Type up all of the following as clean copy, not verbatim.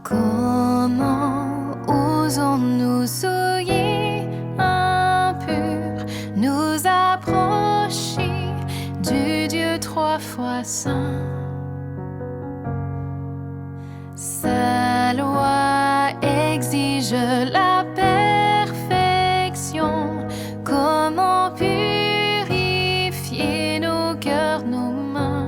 Comment osons-nous souiller impurs, nous approcher du Dieu trois fois saint? Sa loi exige la perfection. Comment purifier nos cœurs, nos mains?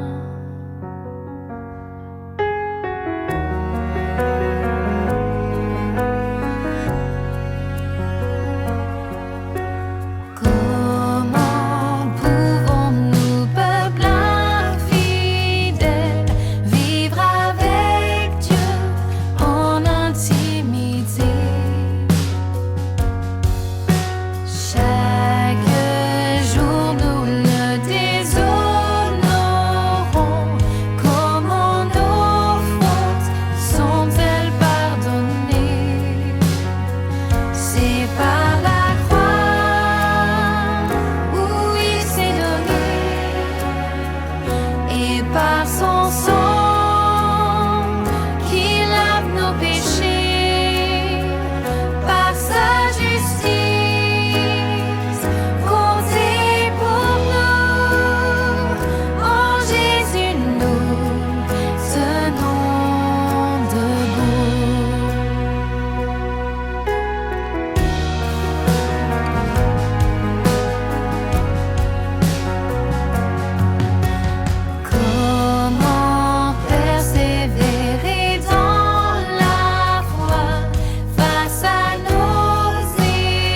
Comment pouvons-nous, peuple infidèle, vivre avec Dieu en intimité? Chaque jour nous le déshonorons. Comment nos fautes sont-elles pardonnées? C'est par la croix où il s'est donné, et par son sang qui lave nos péchés, par sa justice comptée pour nous. En Jésus nous tenons debout. Comment persévérer dans la foi face à nos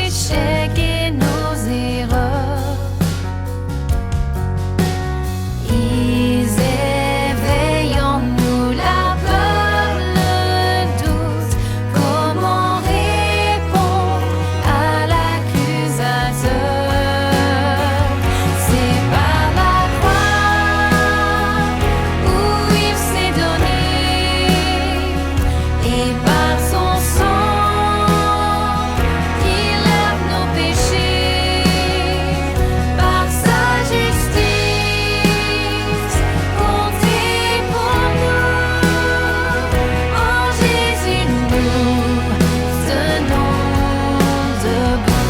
échecs et nos erreurs? Ils éveillent en nous la peur, le doute. Comment répondre à l'accusateur? C'est par la croix où il s'est donné, et par son sang qui lave nos péchés, par sa justice comptée pour nous. En Jésus nous tenons debout.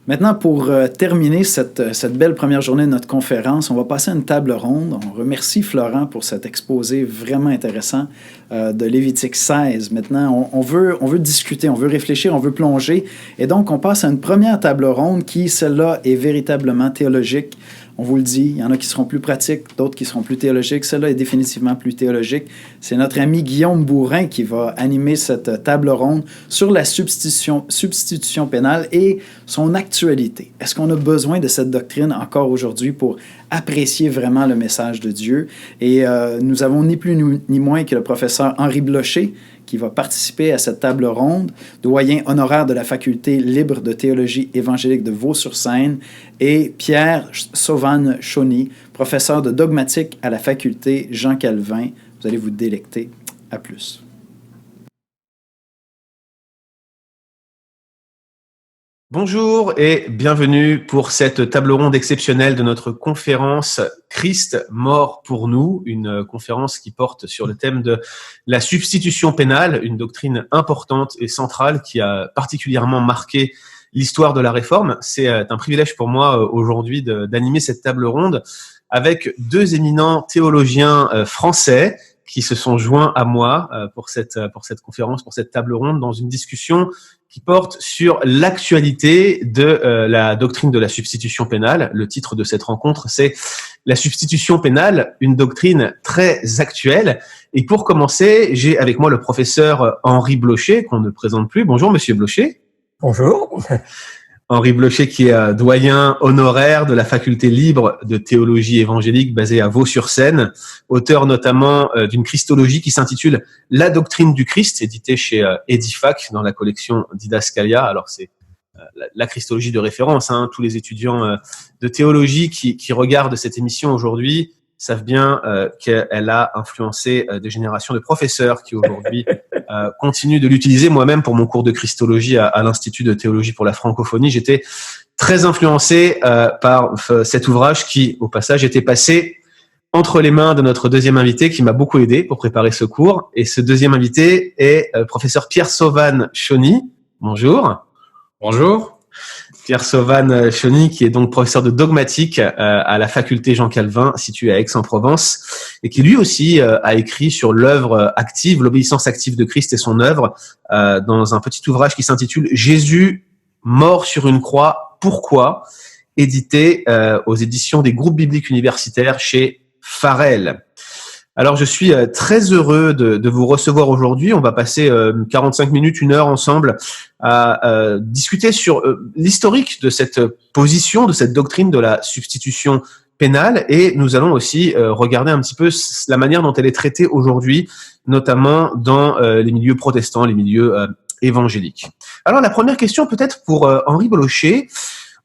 Maintenant, pour terminer cette belle première journée de notre conférence, on va passer à une table ronde. On remercie Florent pour cet exposé vraiment intéressant de Lévitique 16. Maintenant, on veut discuter, on veut réfléchir, on veut plonger. Et donc, on passe à une première table ronde qui, celle-là, est véritablement théologique. On vous le dit, il y en a qui seront plus pratiques, d'autres qui seront plus théologiques. Celle-là est définitivement plus théologique. C'est notre ami Guillaume Bourrin qui va animer cette table ronde sur la substitution pénale et son actualité. Est-ce qu'on a besoin de cette doctrine encore aujourd'hui pour apprécier vraiment le message de Dieu? Et nous avons ni plus ni moins que le professeur Henri Blocher qui va participer à cette table ronde, doyen honoraire de la faculté libre de théologie évangélique de Vaux-sur-Seine, et Pierre Sauvan-Chauny, professeur de dogmatique à la faculté Jean Calvin. Vous allez vous délecter. À plus. Bonjour et bienvenue pour cette table ronde exceptionnelle de notre conférence Christ mort pour nous, une conférence qui porte sur le thème de la substitution pénale, une doctrine importante et centrale qui a particulièrement marqué l'histoire de la Réforme. C'est un privilège pour moi aujourd'hui d'animer cette table ronde avec deux éminents théologiens français qui se sont joints à moi pour cette conférence, pour cette table ronde, dans une discussion qui porte sur l'actualité de la doctrine de la substitution pénale. Le titre de cette rencontre, c'est « La substitution pénale, une doctrine très actuelle ». Et pour commencer, j'ai avec moi le professeur Henri Blocher, qu'on ne présente plus. Bonjour, monsieur Blocher. Bonjour. Henri Blocher qui est doyen honoraire de la faculté libre de théologie évangélique basée à Vaux-sur-Seine, auteur notamment d'une christologie qui s'intitule « La doctrine du Christ », édité chez Edifac dans la collection Didascalia. Alors c'est la christologie de référence, hein. Tous les étudiants de théologie qui regardent cette émission aujourd'hui savent bien qu'elle a influencé des générations de professeurs qui aujourd'hui continuent de l'utiliser. Moi-même, pour mon cours de christologie à l'Institut de théologie pour la francophonie, j'étais très influencé par cet ouvrage qui, au passage, était passé entre les mains de notre deuxième invité qui m'a beaucoup aidé pour préparer ce cours. Et ce deuxième invité est professeur Pierre Sauvan-Chauny. Bonjour. Bonjour. Pierre Sauvan-Chauny, qui est donc professeur de dogmatique à la faculté Jean Calvin, située à Aix-en-Provence, et qui lui aussi a écrit sur l'œuvre active, l'obéissance active de Christ et son œuvre, dans un petit ouvrage qui s'intitule « Jésus, mort sur une croix, pourquoi ?», édité aux éditions des groupes bibliques universitaires chez Farel. Alors, je suis très heureux de vous recevoir aujourd'hui. On va passer 45 minutes, 1 heure ensemble à discuter sur l'historique de cette position, de cette doctrine de la substitution pénale. Et nous allons aussi regarder un petit peu la manière dont elle est traitée aujourd'hui, notamment dans les milieux protestants, les milieux évangéliques. Alors, la première question peut-être pour Henri Blocher.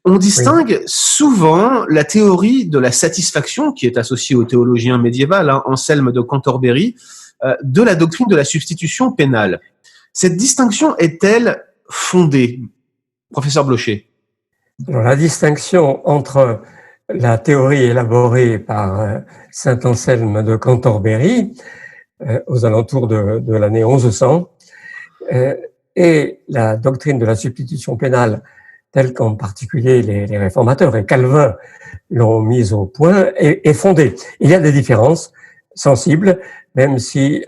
On distingue souvent la théorie de la satisfaction, qui est associée au théologien médiéval, Anselme de Cantorbéry, de la doctrine de la substitution pénale. Cette distinction est-elle fondée, professeur Blocher? Alors, la distinction entre la théorie élaborée par saint Anselme de Cantorbéry, aux alentours de l'année 1100, et la doctrine de la substitution pénale telle qu'en particulier les réformateurs et Calvin l'ont mise au point, est fondée. Il y a des différences sensibles, même si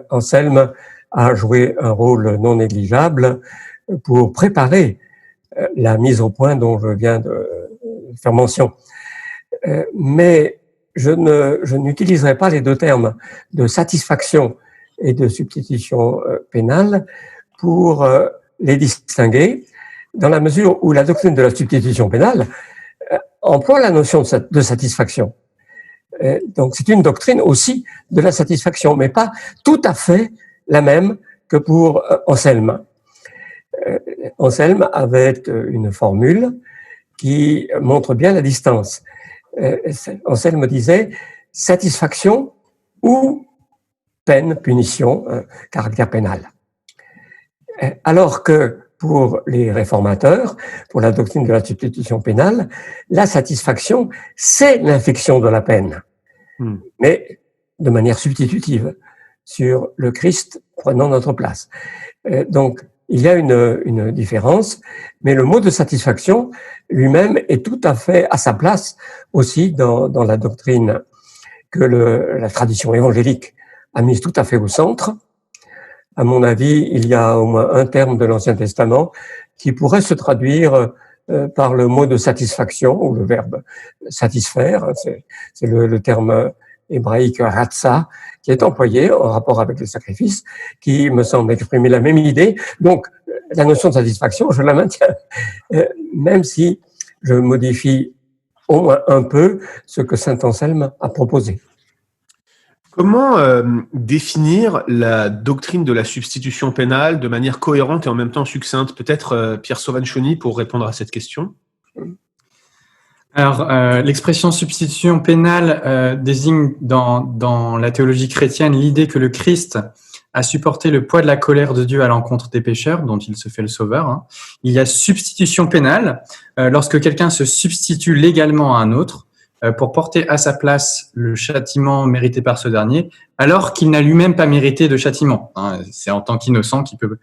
Anselme a joué un rôle non négligeable pour préparer la mise au point dont je viens de faire mention. Mais je n'utiliserai pas les deux termes de satisfaction et de substitution pénale pour les distinguer, dans la mesure où la doctrine de la substitution pénale emploie la notion de satisfaction. Donc c'est une doctrine aussi de la satisfaction, mais pas tout à fait la même que pour Anselme. Anselme avait une formule qui montre bien la distance. Anselme disait satisfaction ou peine, punition, caractère pénal. Alors que pour les réformateurs, pour la doctrine de la substitution pénale, la satisfaction, c'est l'infliction de la peine, mais de manière substitutive, sur le Christ prenant notre place. Donc, il y a une différence, mais le mot de satisfaction lui-même est tout à fait à sa place aussi dans la doctrine que la tradition évangélique a mise tout à fait au centre. À mon avis, il y a au moins un terme de l'Ancien Testament qui pourrait se traduire par le mot de satisfaction ou le verbe satisfaire. C'est le terme hébraïque ratsa qui est employé en rapport avec le sacrifice, qui me semble exprimer la même idée. Donc, la notion de satisfaction, je la maintiens, même si je modifie au moins un peu ce que saint Anselme a proposé. Comment définir la doctrine de la substitution pénale de manière cohérente et en même temps succincte? Peut-être Pierre Sauvagne-Chauny pour répondre à cette question. Alors, l'expression substitution pénale désigne dans la théologie chrétienne l'idée que le Christ a supporté le poids de la colère de Dieu à l'encontre des pécheurs, dont il se fait le sauveur. Hein. Il y a substitution pénale lorsque quelqu'un se substitue légalement à un autre pour porter à sa place le châtiment mérité par ce dernier, alors qu'il n'a lui-même pas mérité de châtiment. Hein. C'est en tant qu'innocent qu'il peut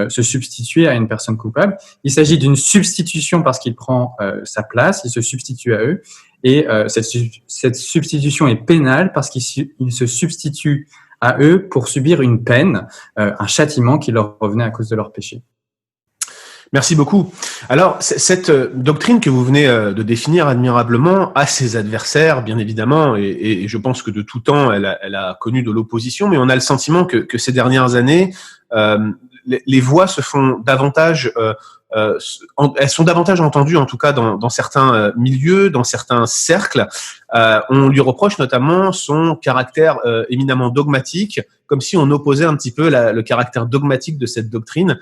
se substituer à une personne coupable. Il s'agit d'une substitution parce qu'il prend sa place, il se substitue à eux, et cette substitution est pénale parce qu'il se substitue à eux pour subir une peine, un châtiment qui leur revenait à cause de leur péché. Merci beaucoup. Alors, cette doctrine que vous venez de définir admirablement a ses adversaires, bien évidemment, et je pense que de tout temps, elle a connu de l'opposition, mais on a le sentiment que ces dernières années, les voix se font davantage, elles sont davantage entendues, en tout cas dans certains milieux, dans certains cercles. On lui reproche notamment son caractère éminemment dogmatique, comme si on opposait un petit peu le caractère dogmatique de cette doctrine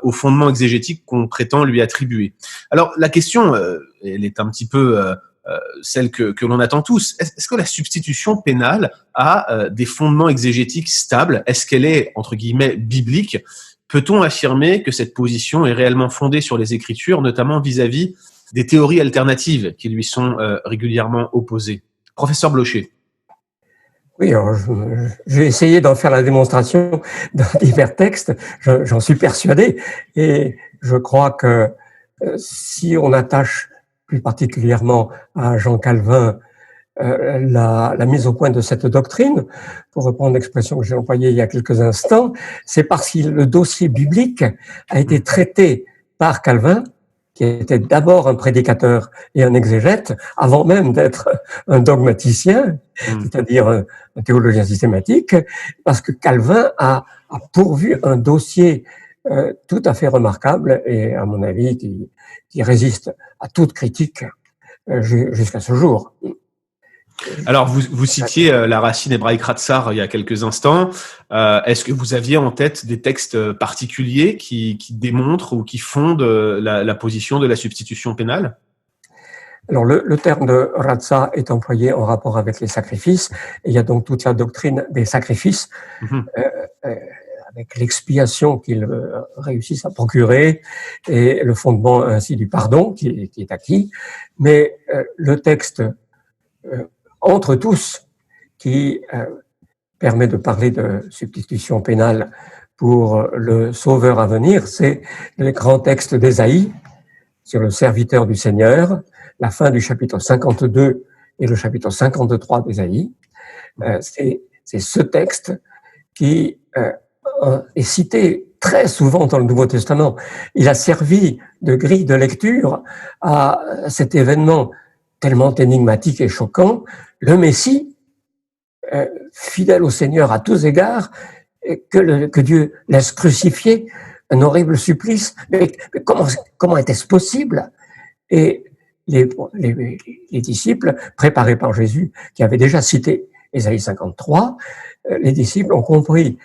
au fondement exégétique qu'on prétend lui attribuer. Alors la question, elle est un petit peu celle que l'on attend tous. Est-ce que la substitution pénale a des fondements exégétiques stables? Est-ce qu'elle est, entre guillemets, biblique? Peut-on affirmer que cette position est réellement fondée sur les Écritures, notamment vis-à-vis des théories alternatives qui lui sont régulièrement opposées? Professeur Blocher. Oui, alors j'ai essayé d'en faire la démonstration dans divers textes, j'en suis persuadé, et je crois que si on attache plus particulièrement à Jean Calvin la mise au point de cette doctrine, pour reprendre l'expression que j'ai employée il y a quelques instants, c'est parce que le dossier biblique a été traité par Calvin, qui était d'abord un prédicateur et un exégète, avant même d'être un dogmaticien, c'est-à-dire un théologien systématique, parce que Calvin a pourvu un dossier tout à fait remarquable et, à mon avis, qui résiste à toute critique jusqu'à ce jour. Alors, vous citiez la racine hébraïque ratsar il y a quelques instants. Est-ce que vous aviez en tête des textes particuliers qui démontrent ou qui fondent la position de la substitution pénale? Alors, le terme de ratsa est employé en rapport avec les sacrifices. Et il y a donc toute la doctrine des sacrifices, avec l'expiation qu'ils réussissent à procurer et le fondement ainsi du pardon qui est acquis. Mais le texte entre tous, qui permet de parler de substitution pénale pour le sauveur à venir, c'est le grand texte d'Ésaïe sur le serviteur du Seigneur, la fin du chapitre 52 et le chapitre 53 d'Ésaïe. C'est ce texte qui est cité très souvent dans le Nouveau Testament. Il a servi de grille de lecture à cet événement tellement énigmatique et choquant, le Messie, fidèle au Seigneur à tous égards, que Dieu laisse crucifier, un horrible supplice. Mais comment était-ce possible? Et les disciples, préparés par Jésus, qui avait déjà cité Ésaïe 53, les disciples ont compris,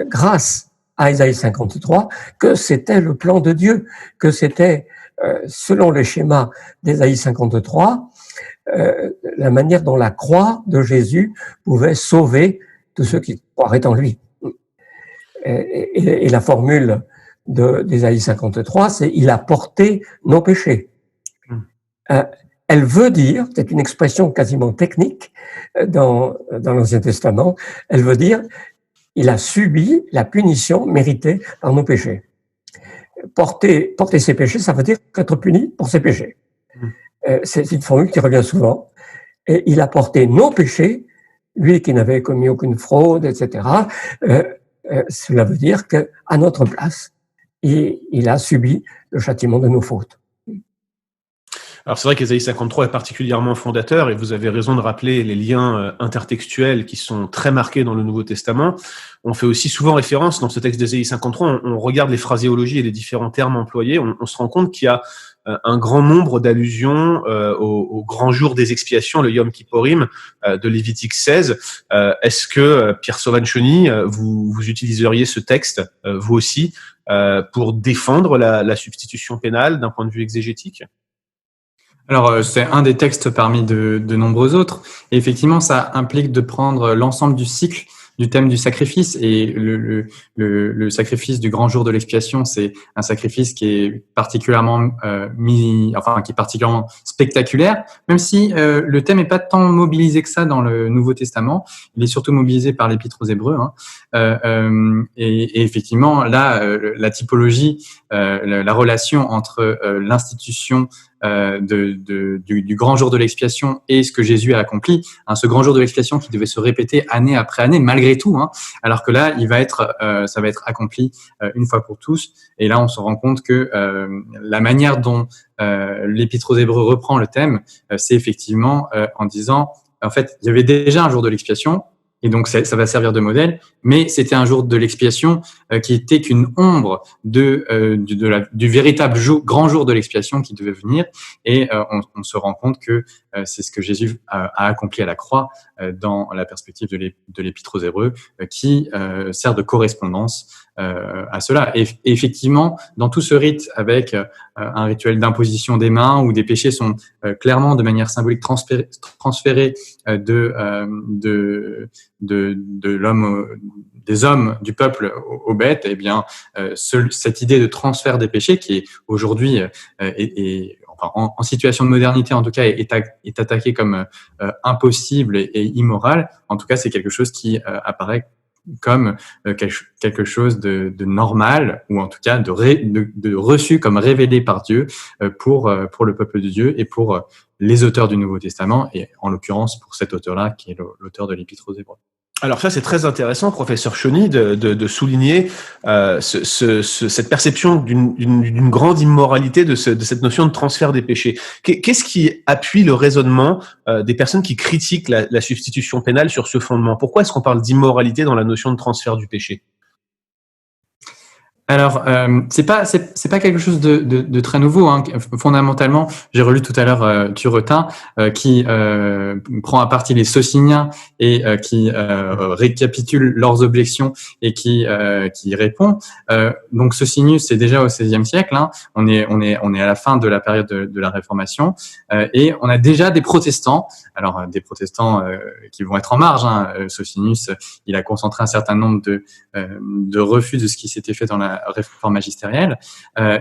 grâce à Ésaïe 53, que c'était le plan de Dieu, que c'était, selon les schémas d'Ésaïe 53, la manière dont la croix de Jésus pouvait sauver tous ceux qui croiraient en lui. Et la formule d'Ésaïe 53, c'est « il a porté nos péchés ». Elle veut dire, c'est une expression quasiment technique dans l'Ancien Testament, elle veut dire « il a subi la punition méritée par nos péchés ». Porter ses péchés, ça veut dire être puni pour ses péchés. C'est une formule qui revient souvent. Et il a porté nos péchés, lui qui n'avait commis aucune fraude, etc. Cela veut dire qu'à notre place, il a subi le châtiment de nos fautes. Alors c'est vrai qu'Ésaïe 53 est particulièrement fondateur et vous avez raison de rappeler les liens intertextuels qui sont très marqués dans le Nouveau Testament. On fait aussi souvent référence dans ce texte d'Ésaïe 53, on regarde les phraséologies et les différents termes employés, on se rend compte qu'il y a un grand nombre d'allusions au grand jour des expiations, le Yom Kipporim de Lévitique 16. Est-ce que, Pierre Sauvan-Chauny, vous utiliseriez ce texte, vous aussi, pour défendre la substitution pénale d'un point de vue exégétique ? Alors, c'est un des textes parmi de nombreux autres. Et effectivement, ça implique de prendre l'ensemble du cycle du thème du sacrifice. Et le sacrifice du grand jour de l'expiation, c'est un sacrifice qui est particulièrement qui est particulièrement spectaculaire, même si le thème n'est pas tant mobilisé que ça dans le Nouveau Testament. Il est surtout mobilisé par l'Épître aux Hébreux. Et effectivement, là, la typologie, la relation entre l'institution du grand jour de l'expiation et ce que Jésus a accompli, ce grand jour de l'expiation qui devait se répéter année après année malgré tout, alors que là ça va être accompli une fois pour tous. Et là on se rend compte que la manière dont l'Épître aux Hébreux reprend le thème, c'est effectivement en disant en fait il y avait déjà un jour de l'expiation. Et donc, ça va servir de modèle, mais c'était un jour de l'expiation qui était qu'une ombre du véritable grand jour de l'expiation qui devait venir. Et on se rend compte que c'est ce que Jésus a accompli à la croix dans la perspective de l'Épître aux Hébreux, qui sert de correspondance à cela. Et effectivement, dans tout ce rite, avec un rituel d'imposition des mains où des péchés sont clairement de manière symbolique transférés de l'homme, des hommes du peuple aux bêtes, eh bien, cette idée de transfert des péchés qui est aujourd'hui en situation de modernité en tout cas est attaquée comme impossible et immoral. En tout cas, c'est quelque chose qui apparaît comme quelque chose de normal, ou en tout cas de reçu comme révélé par Dieu pour le peuple de Dieu et pour les auteurs du Nouveau Testament, et en l'occurrence pour cet auteur-là qui est l'auteur de l'Épître aux Hébreux. Alors ça, c'est très intéressant, professeur Chauny, de souligner cette perception d'une grande immoralité de cette notion de transfert des péchés. Qu'est-ce qui appuie le raisonnement des personnes qui critiquent la substitution pénale sur ce fondement ? Pourquoi est-ce qu'on parle d'immoralité dans la notion de transfert du péché ? Alors, c'est pas quelque chose de très nouveau. Fondamentalement, j'ai relu tout à l'heure Turretin qui prend à partie les Sociniens et qui récapitule leurs objections et qui répond. Donc, Socinius, c'est déjà au XVIe siècle. On est à la fin de la période de la Réformation et on a déjà des protestants. Alors, des protestants qui vont être en marge. Socinius, il a concentré un certain nombre de refus de ce qui s'était fait dans la réforme magistérielle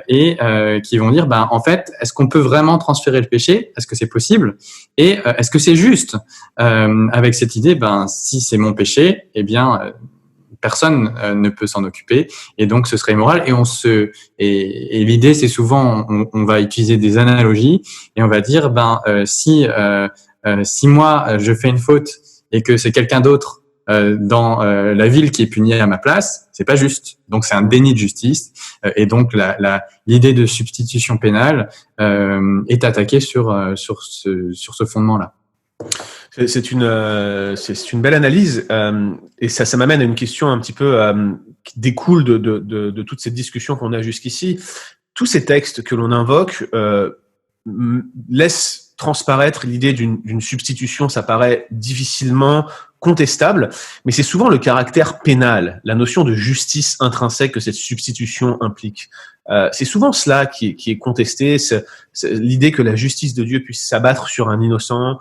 et qui vont dire en fait, est-ce qu'on peut vraiment transférer le péché ? Est-ce que c'est possible ? Et est-ce que c'est juste ? Avec cette idée, si c'est mon péché, eh bien personne ne peut s'en occuper et donc ce serait immoral. Et l'idée, c'est souvent on va utiliser des analogies et on va dire si moi je fais une faute et que c'est quelqu'un d'autre dans la ville qui est punie à ma place, c'est pas juste. Donc c'est un déni de justice et donc l'idée de substitution pénale est attaquée sur ce fondement-là. C'est une belle analyse et ça m'amène à une question un petit peu qui découle de toute cette discussion qu'on a jusqu'ici. Tous ces textes que l'on invoque laissent transparaître l'idée d'une substitution. Ça paraît difficilement contestable, mais c'est souvent le caractère pénal, la notion de justice intrinsèque que cette substitution implique. C'est souvent cela qui est contesté, c'est l'idée que la justice de Dieu puisse s'abattre sur un innocent,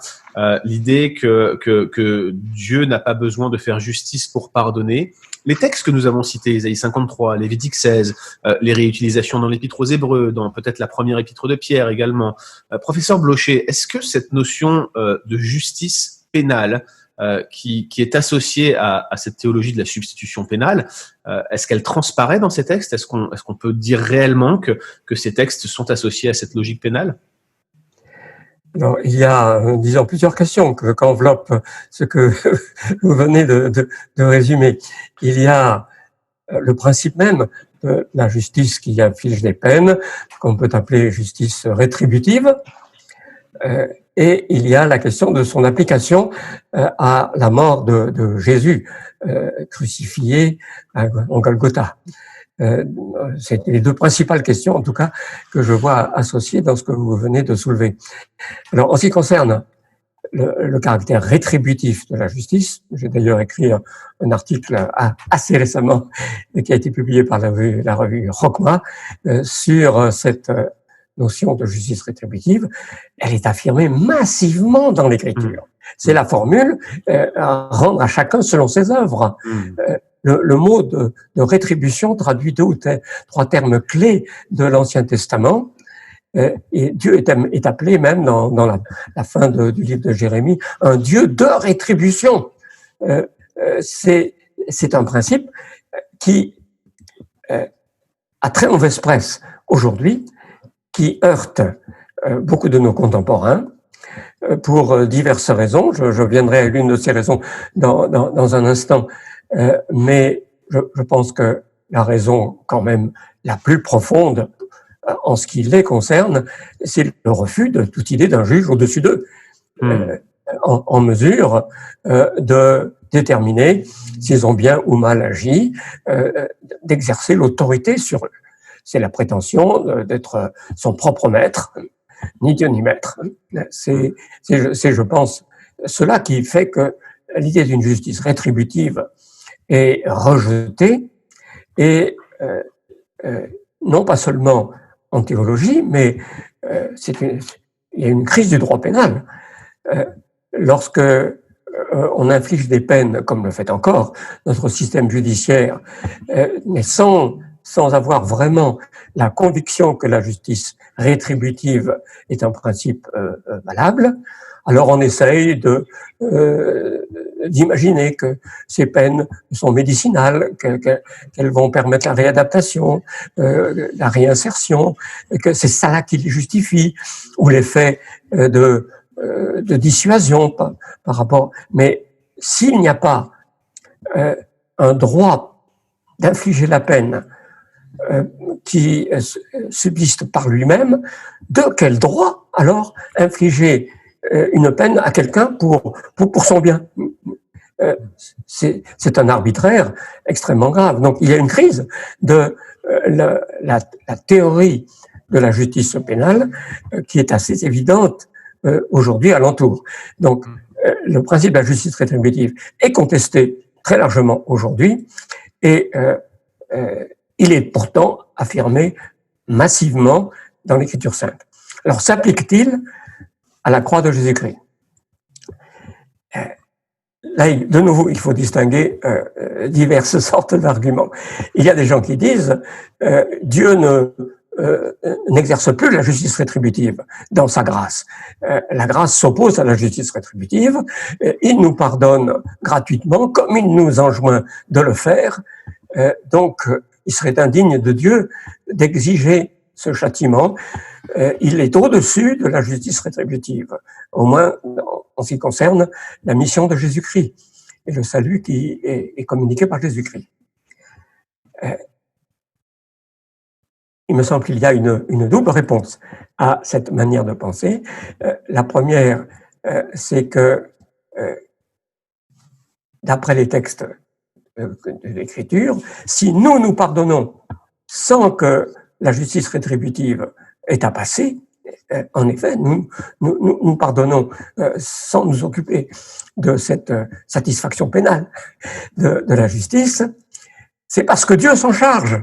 l'idée que Dieu n'a pas besoin de faire justice pour pardonner. Les textes que nous avons cités, Ésaïe 53, Lévitique 16, les réutilisations dans l'Épître aux Hébreux, dans peut-être la première épître de Pierre également. Professeur Blocher, est-ce que cette notion de justice pénale qui est associée à cette théologie de la substitution pénale, est-ce qu'elle transparaît dans ces textes? Est-ce qu'on peut dire réellement que ces textes sont associés à cette logique pénale? Alors, il y a, disons, plusieurs questions qu'enveloppe ce que vous venez de résumer. Il y a le principe même de la justice qui inflige des peines, qu'on peut appeler justice rétributive, et il y a la question de son application à la mort de Jésus, crucifié en Golgotha. C'est les deux principales questions, en tout cas, que je vois associées dans ce que vous venez de soulever. Alors, en ce qui concerne le caractère rétributif de la justice, j'ai d'ailleurs écrit un article assez récemment qui a été publié par la revue Rockma sur cette notion de justice rétributive. Elle est affirmée massivement dans l'Écriture. C'est la formule rendre à chacun selon ses œuvres. Le mot de rétribution traduit deux ou trois termes clés de l'Ancien Testament. Et Dieu est appelé même dans la fin du livre de Jérémie un Dieu de rétribution. C'est un principe qui a très mauvaise presse aujourd'hui, qui heurte beaucoup de nos contemporains pour diverses raisons. Je viendrai à l'une de ces raisons dans un instant, mais je pense que la raison quand même la plus profonde en ce qui les concerne, c'est le refus de toute idée d'un juge au-dessus d'eux, en mesure de déterminer s'ils ont bien ou mal agi, d'exercer l'autorité sur eux. C'est la prétention d'être son propre maître, ni Dieu ni maître. C'est, je pense, cela qui fait que l'idée d'une justice rétributive est rejetée, et non pas seulement en théologie, mais il y a une crise du droit pénal. Lorsque on inflige des peines, comme le fait encore notre système judiciaire, mais sans avoir vraiment la conviction que la justice rétributive est un principe valable, alors on essaye d'imaginer que ces peines sont médicinales, qu'elles vont permettre la réadaptation, la réinsertion, et que c'est ça qui les justifie, ou l'effet de dissuasion par rapport. Mais s'il n'y a pas un droit d'infliger la peine qui subsiste par lui-même, de quel droit alors infliger une peine à quelqu'un pour son bien? C'est un arbitraire extrêmement grave. Donc il y a une crise de la théorie de la justice pénale qui est assez évidente aujourd'hui alentour. Donc le principe de la justice rétributive est contesté très largement aujourd'hui, et il est pourtant affirmé massivement dans l'Écriture sainte. Alors s'applique-t-il à la croix de Jésus-Christ? Là, de nouveau, il faut distinguer diverses sortes d'arguments. Il y a des gens qui disent Dieu n'exerce plus la justice rétributive dans sa grâce. La grâce s'oppose à la justice rétributive. Il nous pardonne gratuitement, comme il nous enjoint de le faire. Donc, il serait indigne de Dieu d'exiger ce châtiment. Il est au-dessus de la justice rétributive, au moins en ce qui concerne la mission de Jésus-Christ et le salut qui est communiqué par Jésus-Christ. Il me semble qu'il y a une double réponse à cette manière de penser. La première, c'est que, d'après les textes de l'Écriture, si nous pardonnons sans que la justice rétributive ait à passer, en effet, nous pardonnons sans nous occuper de cette satisfaction pénale de la justice, c'est parce que Dieu s'en charge.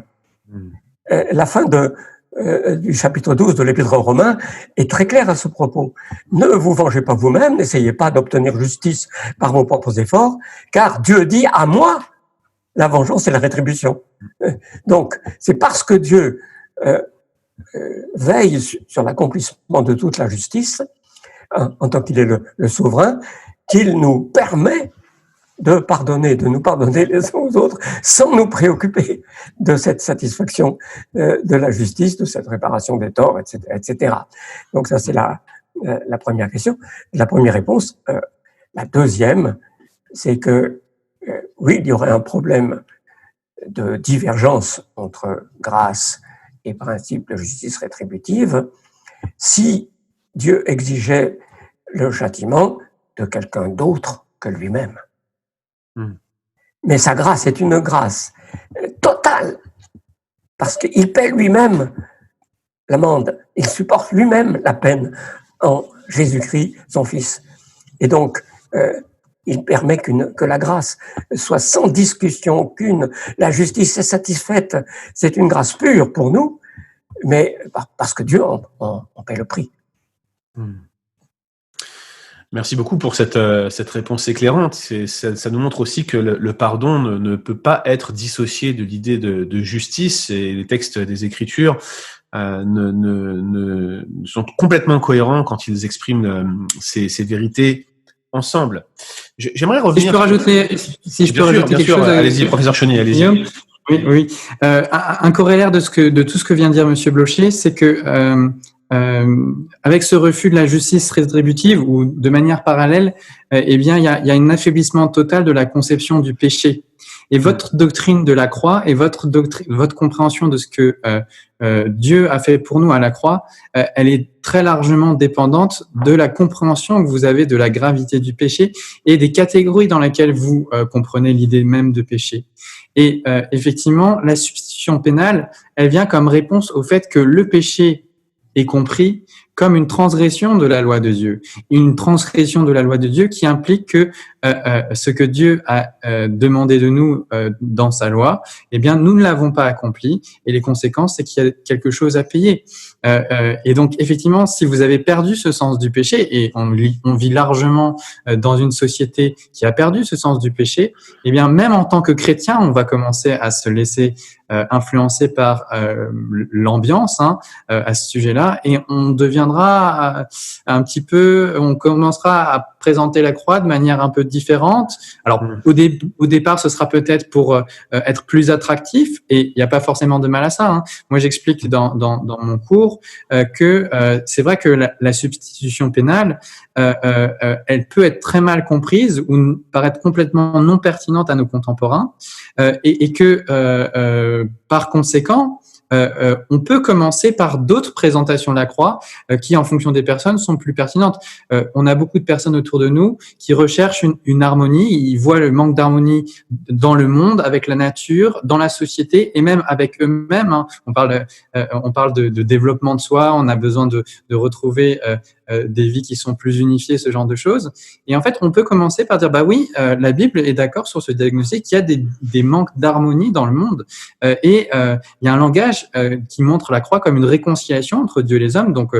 La fin du chapitre 12 de l'Épître aux Romains est très claire à ce propos. Ne vous vengez pas vous-même, n'essayez pas d'obtenir justice par vos propres efforts, car Dieu dit « à moi, la vengeance et la rétribution ». Donc, c'est parce que Dieu veille sur l'accomplissement de toute la justice, en tant qu'il est le souverain, qu'il nous permet de nous pardonner les uns aux autres, sans nous préoccuper de cette satisfaction de la justice, de cette réparation des torts, etc., etc. Donc ça, c'est la première question, la première réponse. La deuxième, c'est que oui, il y aurait un problème de divergence entre grâce et principe de justice rétributive si Dieu exigeait le châtiment de quelqu'un d'autre que lui-même. Mais sa grâce est une grâce totale, parce qu'il paie lui-même l'amende, il supporte lui-même la peine en Jésus-Christ, son Fils. Et donc, il permet que la grâce soit sans discussion aucune. La justice est satisfaite, c'est une grâce pure pour nous, mais parce que Dieu en paie le prix. Merci beaucoup pour cette réponse éclairante. Ça nous montre aussi que le pardon ne peut pas être dissocié de l'idée de justice, et les textes des Écritures ne sont complètement cohérents quand ils expriment ces vérités ensemble. J'aimerais revenir. Si je peux rajouter quelque chose. Allez-y, professeur Chauny, allez-y. Oui. Un corollaire de tout ce que vient de dire Monsieur Blocher, c'est que avec ce refus de la justice rétributive, ou de manière parallèle, eh bien, il y a un affaiblissement total de la conception du péché. Et votre doctrine de la croix et votre compréhension de ce que Dieu a fait pour nous à la croix, elle est très largement dépendante de la compréhension que vous avez de la gravité du péché et des catégories dans lesquelles vous comprenez l'idée même de péché. Et effectivement, la substitution pénale, elle vient comme réponse au fait que le péché est compris comme une transgression de la loi de Dieu. Une transgression de la loi de Dieu qui implique que ce que Dieu a demandé de nous dans sa loi, eh bien, nous ne l'avons pas accompli, et les conséquences, c'est qu'il y a quelque chose à payer. Et donc, effectivement, si vous avez perdu ce sens du péché, et on vit largement dans une société qui a perdu ce sens du péché, eh bien, même en tant que chrétien, on va commencer à se laisser influencé par l'ambiance à ce sujet-là, et on deviendra on commencera à présenter la croix de manière un peu différente. Alors au départ, ce sera peut-être pour être plus attractif, et il n'y a pas forcément de mal à ça. Moi, j'explique dans mon cours que c'est vrai que la substitution pénale, elle peut être très mal comprise ou paraître complètement non pertinente à nos contemporains, et que par conséquent, on peut commencer par d'autres présentations de la croix qui, en fonction des personnes, sont plus pertinentes. On a beaucoup de personnes autour de nous qui recherchent une harmonie. Ils voient le manque d'harmonie dans le monde, avec la nature, dans la société et même avec eux-mêmes. On parle de développement de soi. On a besoin de retrouver des vies qui sont plus unifiées, ce genre de choses. Et en fait, on peut commencer par dire, bah oui, la Bible est d'accord sur ce diagnostic, qu'il y a des manques d'harmonie dans le monde. Et il y a un langage qui montre la croix comme une réconciliation entre Dieu et les hommes, donc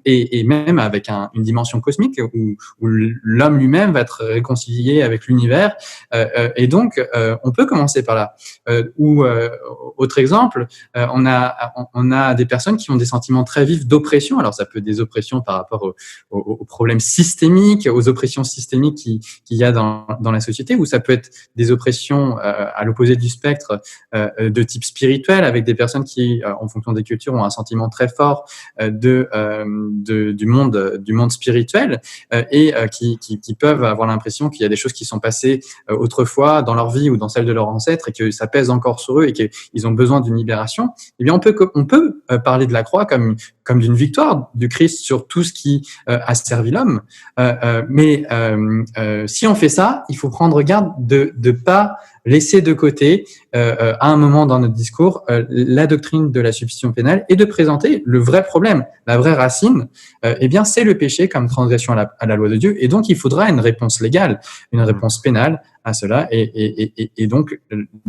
et même avec une dimension cosmique où l'homme lui-même va être réconcilié avec l'univers. Et donc, on peut commencer par là. Autre exemple, on a des personnes qui ont des sentiments très vifs d'oppression. Alors, ça peut être des oppressions par rapport aux problèmes systémiques, aux oppressions systémiques qu'il y a dans la société, ou ça peut être des oppressions à l'opposé du spectre de type spirituel, avec des personnes qui, en fonction des cultures, ont un sentiment très fort du monde spirituel, et qui peuvent avoir l'impression qu'il y a des choses qui sont passées autrefois dans leur vie ou dans celle de leurs ancêtres, et que ça pèse encore sur eux et qu'ils ont besoin d'une libération. Eh bien, on peut parler de la croix comme d'une victoire du Christ sur tout ce qui a servi l'homme. Mais si on fait ça, il faut prendre garde de pas laisser de côté, à un moment dans notre discours, la doctrine de la substitution pénale, et de présenter le vrai problème, la vraie racine. Eh bien, c'est le péché comme transgression à la loi de Dieu, et donc il faudra une réponse légale, une réponse pénale à cela, et donc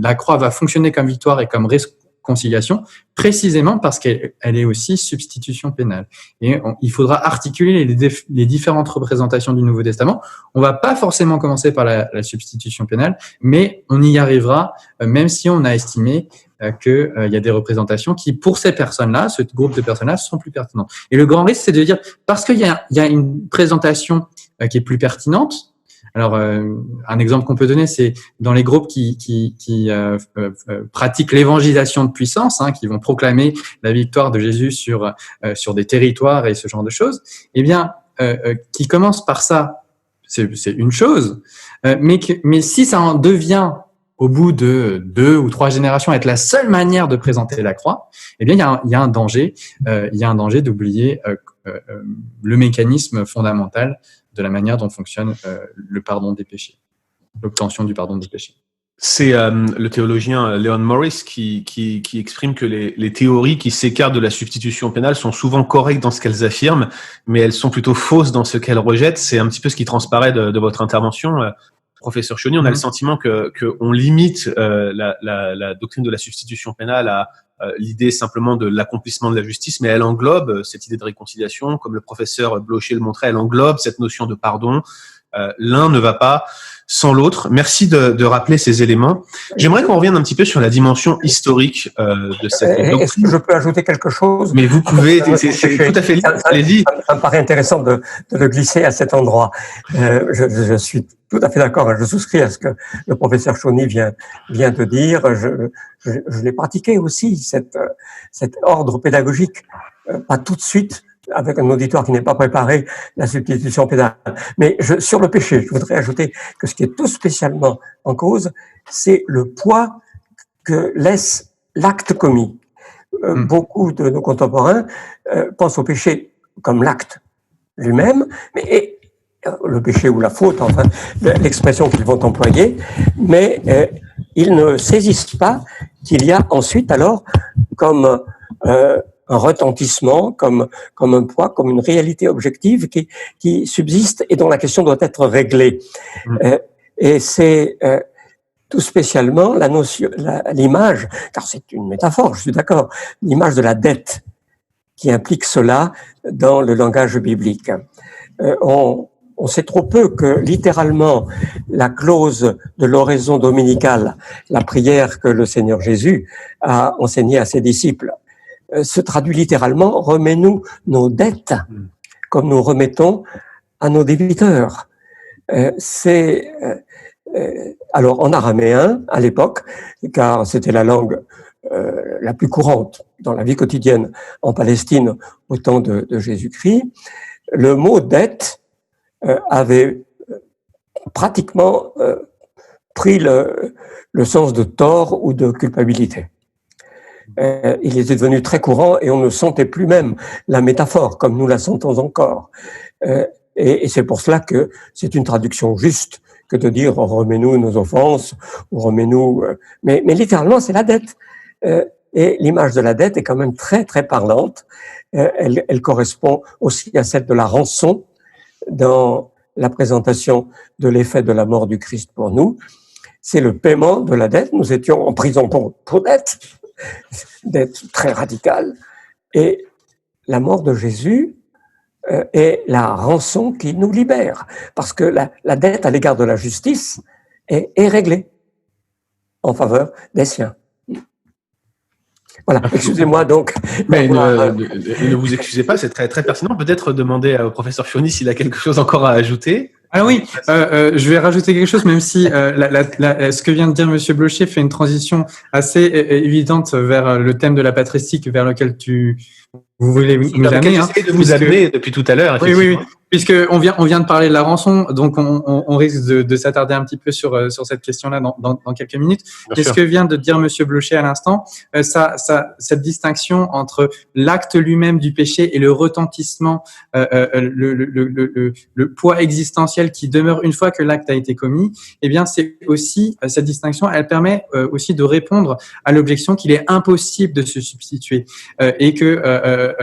la croix va fonctionner comme victoire et comme réconciliation, précisément parce qu'elle est aussi substitution pénale. Et il faudra articuler les différentes représentations du Nouveau Testament. On va pas forcément commencer par la substitution pénale, mais on y arrivera, même si on a estimé qu'il y a des représentations qui, pour ces personnes-là, ce groupe de personnes-là, sont plus pertinentes. Et le grand risque, c'est de dire, parce qu'il y a une présentation qui est plus pertinente, Alors, un exemple qu'on peut donner, c'est dans les groupes qui pratiquent l'évangélisation de puissance, qui vont proclamer la victoire de Jésus sur des territoires et ce genre de choses. Eh bien, qui commencent par ça, c'est une chose, mais si ça en devient au bout de 2 ou 3 générations être la seule manière de présenter la croix, eh bien, il y a un danger d'oublier le mécanisme fondamental de la manière dont fonctionne le pardon des péchés, l'obtention du pardon des péchés. C'est le théologien Leon Morris qui exprime que les théories qui s'écartent de la substitution pénale sont souvent correctes dans ce qu'elles affirment, mais elles sont plutôt fausses dans ce qu'elles rejettent. C'est un petit peu ce qui transparaît de votre intervention. Professeur Chauny, on a le sentiment que on limite la doctrine de la substitution pénale à l'idée simplement de l'accomplissement de la justice, mais elle englobe cette idée de réconciliation, comme le professeur Blocher le montrait, elle englobe cette notion de pardon. L'un ne va pas sans l'autre. Merci de rappeler ces éléments. J'aimerais qu'on revienne un petit peu sur la dimension historique de cette doctrine. Est-ce que je peux ajouter quelque chose? Mais vous pouvez, c'est tout à fait libre. Allez-y. Ça me paraît intéressant de le glisser à cet endroit. Je suis tout à fait d'accord, je souscris à ce que le professeur Chauny vient de dire. Je l'ai pratiqué aussi, cet ordre pédagogique, pas tout de suite, avec un auditoire qui n'est pas préparé, la substitution pénale. Mais sur le péché, je voudrais ajouter que ce qui est tout spécialement en cause, c'est le poids que laisse l'acte commis. Beaucoup de nos contemporains pensent au péché comme l'acte lui-même, mais le péché ou la faute, enfin, l'expression qu'ils vont employer, mais ils ne saisissent pas qu'il y a ensuite alors comme un retentissement, comme un poids, comme une réalité objective qui subsiste et dont la question doit être réglée. Et c'est tout spécialement l'image, car c'est une métaphore, je suis d'accord, l'image de la dette qui implique cela dans le langage biblique. On sait trop peu que littéralement la clause de l'oraison dominicale, la prière que le Seigneur Jésus a enseignée à ses disciples, se traduit littéralement « remets-nous nos dettes comme nous remettons à nos débiteurs ». Alors en araméen à l'époque, car c'était la langue la plus courante dans la vie quotidienne en Palestine au temps de Jésus-Christ, le mot dette avait pratiquement pris le sens de tort ou de culpabilité. Il était devenu très courant et on ne sentait plus même la métaphore comme nous la sentons encore. Et c'est pour cela que c'est une traduction juste que de dire oh, remets-nous nos offenses ou remets-nous. Mais littéralement, c'est la dette. Et l'image de la dette est quand même très très parlante. Elle correspond aussi à celle de la rançon dans la présentation de l'effet de la mort du Christ pour nous. C'est le paiement de la dette. Nous étions en prison pour dette très radicale. Et la mort de Jésus est la rançon qui nous libère. Parce que la dette à l'égard de la justice est réglée en faveur des siens. Voilà, excusez-moi donc. Mais ne vous excusez pas, c'est très, très pertinent. Peut-être demander au professeur Chauny s'il a quelque chose encore à ajouter. Ah oui, je vais rajouter quelque chose, même si ce que vient de dire Monsieur Blocher fait une transition assez évidente vers le thème de la patristique vers lequel vous voulez nous amener. J'essaie de vous amener depuis tout à l'heure. Oui. Puisque on vient de parler de la rançon, donc on risque de s'attarder un petit peu sur cette question-là dans quelques minutes. Et ce que vient de dire Monsieur Blocher à l'instant, cette distinction entre l'acte lui-même du péché et le retentissement, le poids existentiel qui demeure une fois que l'acte a été commis, eh bien c'est aussi cette distinction, elle permet aussi de répondre à l'objection qu'il est impossible de se substituer et que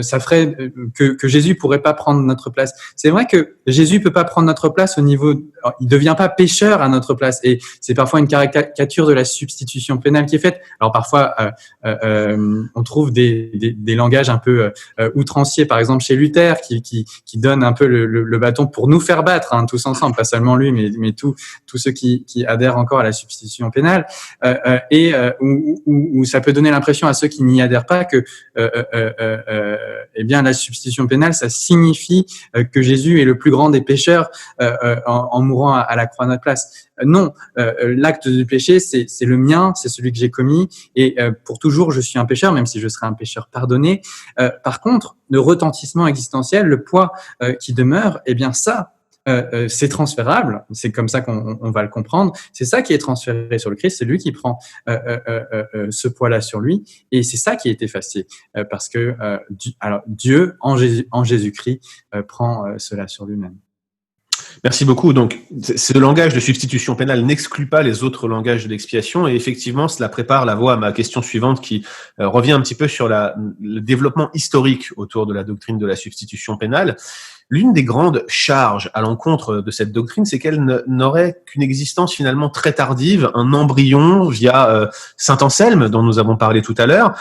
ça ferait que Jésus pourrait pas prendre notre place. C'est vrai que Jésus peut pas prendre notre place au niveau, il devient pas pécheur à notre place et c'est parfois une caricature de la substitution pénale qui est faite. Alors parfois on trouve des langages un peu outranciers, par exemple chez Luther qui donne un peu le bâton pour nous faire battre tous ensemble, pas seulement lui mais tous ceux qui adhèrent encore à la substitution pénale et où ça peut donner l'impression à ceux qui n'y adhèrent pas que eh bien la substitution pénale ça signifie que Jésus est le plus grand des pécheurs en mourant à la croix à notre place. Non, l'acte du péché, c'est le mien, c'est celui que j'ai commis, et pour toujours, je suis un pécheur, même si je serai un pécheur pardonné. Par contre, le retentissement existentiel, le poids qui demeure, eh bien ça, c'est transférable, c'est comme ça qu'on va le comprendre. C'est ça qui est transféré sur le Christ, c'est lui qui prend ce poids-là sur lui, et c'est ça qui est effacé, parce que Dieu en Jésus-Christ prend cela sur lui-même. Merci beaucoup. Donc, ce langage de substitution pénale n'exclut pas les autres langages de l'expiation, et effectivement, cela prépare la voie à ma question suivante qui revient un petit peu sur le développement historique autour de la doctrine de la substitution pénale. L'une des grandes charges à l'encontre de cette doctrine, c'est qu'elle n'aurait qu'une existence finalement très tardive, un embryon via Saint Anselme, dont nous avons parlé tout à l'heure,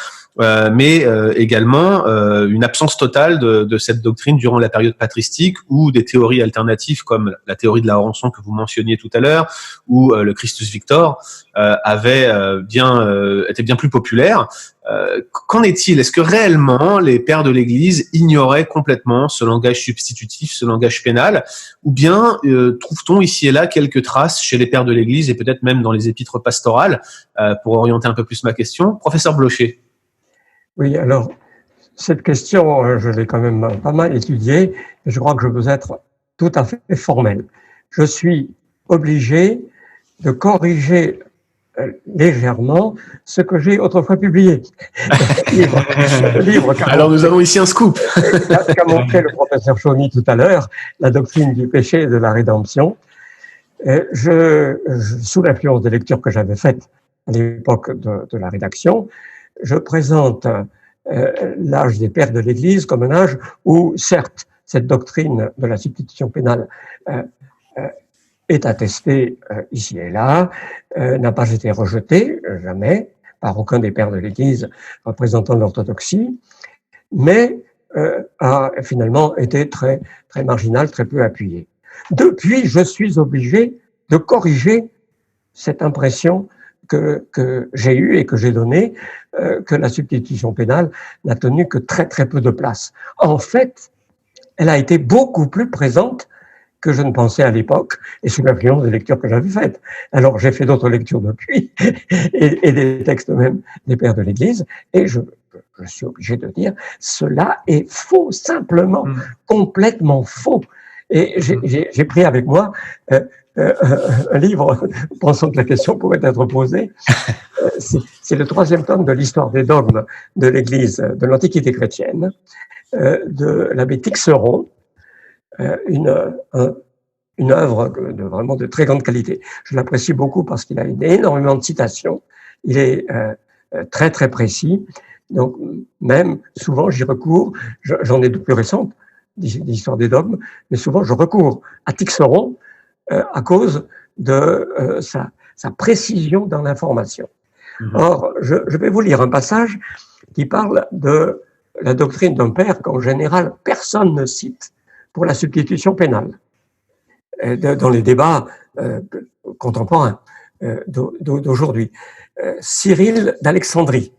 mais également une absence totale de cette doctrine durant la période patristique, ou des théories alternatives comme la théorie de la rançon que vous mentionniez tout à l'heure, ou le Christus Victor étaient bien plus populaires. Qu'en est-il? Est-ce que réellement les pères de l'Église ignoraient complètement ce langage substitutif, ce langage pénal, ou bien trouve-t-on ici et là quelques traces chez les pères de l'Église et peut-être même dans les épîtres pastorales, pour orienter un peu plus ma question? Professeur Blocher. Oui, alors, cette question, je l'ai quand même pas mal étudiée, et je crois que je veux être tout à fait formel. Je suis obligé de corriger légèrement ce que j'ai autrefois publié. Le livre Alors nous avons ici un scoop. qu'a montré le professeur Chauny tout à l'heure, la doctrine du péché et de la rédemption. Sous l'influence des lectures que j'avais faites à l'époque de la rédaction, je présente l'âge des pères de l'Église comme un âge où, certes, cette doctrine de la substitution pénale est attestée ici et là, n'a pas été rejetée, jamais, par aucun des pères de l'Église représentant l'orthodoxie, mais a finalement été très, très marginale, très peu appuyée. Depuis, je suis obligé de corriger cette impression que j'ai eue et que j'ai donnée, que la substitution pénale n'a tenu que très, très peu de place. En fait, elle a été beaucoup plus présente que je ne pensais à l'époque, et sous l'influence des lectures que j'avais faites. Alors, j'ai fait d'autres lectures depuis, et des textes même des pères de l'Église, et je suis obligé de dire, cela est faux, simplement, complètement faux. Et j'ai pris avec moi un livre, pensant que la question pourrait être posée. C'est le 3e tome de l'histoire des dogmes de l'Église, de l'Antiquité chrétienne, de l'abbé Tixeron, une œuvre vraiment de très grande qualité. Je l'apprécie beaucoup parce qu'il a énormément de citations. Il est très très précis. Donc même souvent j'y recours. J'en ai de plus récentes, l'histoire des dogmes, mais souvent je recours à Tixeron à cause de sa précision dans l'information. Or, je vais vous lire un passage qui parle de la doctrine d'un père qu'en général personne ne cite pour la substitution pénale dans les débats contemporains d'aujourd'hui. Cyril d'Alexandrie,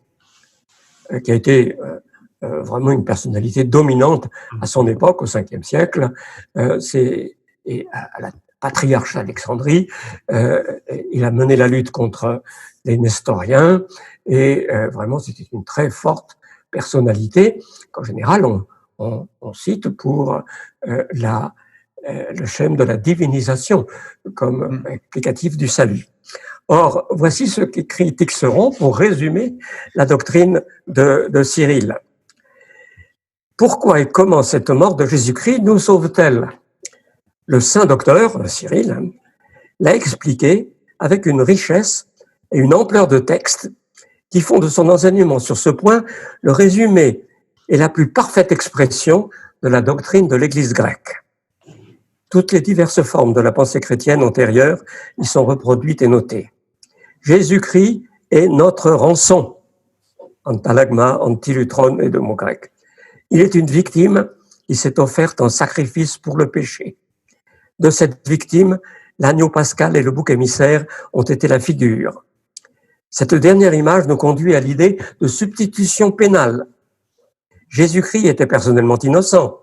qui a été vraiment une personnalité dominante à son époque, au 5e siècle, et à la patriarche d'Alexandrie, il a mené la lutte contre les nestoriens, et vraiment c'était une très forte personnalité qu'en général on cite pour le schème de la divinisation comme explicatif du salut. Or, voici ce qu'écrit Tixeron pour résumer la doctrine de Cyril. Pourquoi et comment cette mort de Jésus-Christ nous sauve-t-elle? Le saint docteur, Cyril, l'a expliqué avec une richesse et une ampleur de texte qui font de son enseignement sur ce point le résumé et la plus parfaite expression de la doctrine de l'Église grecque. Toutes les diverses formes de la pensée chrétienne antérieure y sont reproduites et notées. Jésus-Christ est notre rançon, antalagma, antilutron et de mots grecs. Il est une victime qui s'est offerte en sacrifice pour le péché. De cette victime, l'agneau pascal et le bouc émissaire ont été la figure. Cette dernière image nous conduit à l'idée de substitution pénale. Jésus-Christ était personnellement innocent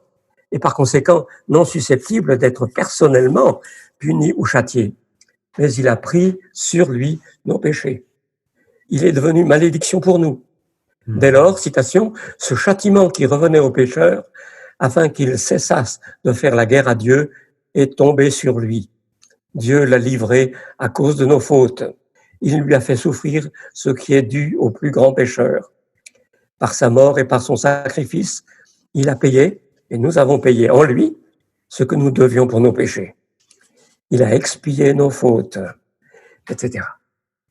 et par conséquent non susceptible d'être personnellement puni ou châtié. Mais il a pris sur lui nos péchés. Il est devenu malédiction pour nous. Dès lors, citation, ce châtiment qui revenait aux pécheurs, afin qu'ils cessassent de faire la guerre à Dieu, est tombé sur lui. Dieu l'a livré à cause de nos fautes. Il lui a fait souffrir ce qui est dû au plus grand pécheur. Par sa mort et par son sacrifice, il a payé, et nous avons payé en lui, ce que nous devions pour nos péchés. Il a expié nos fautes, etc.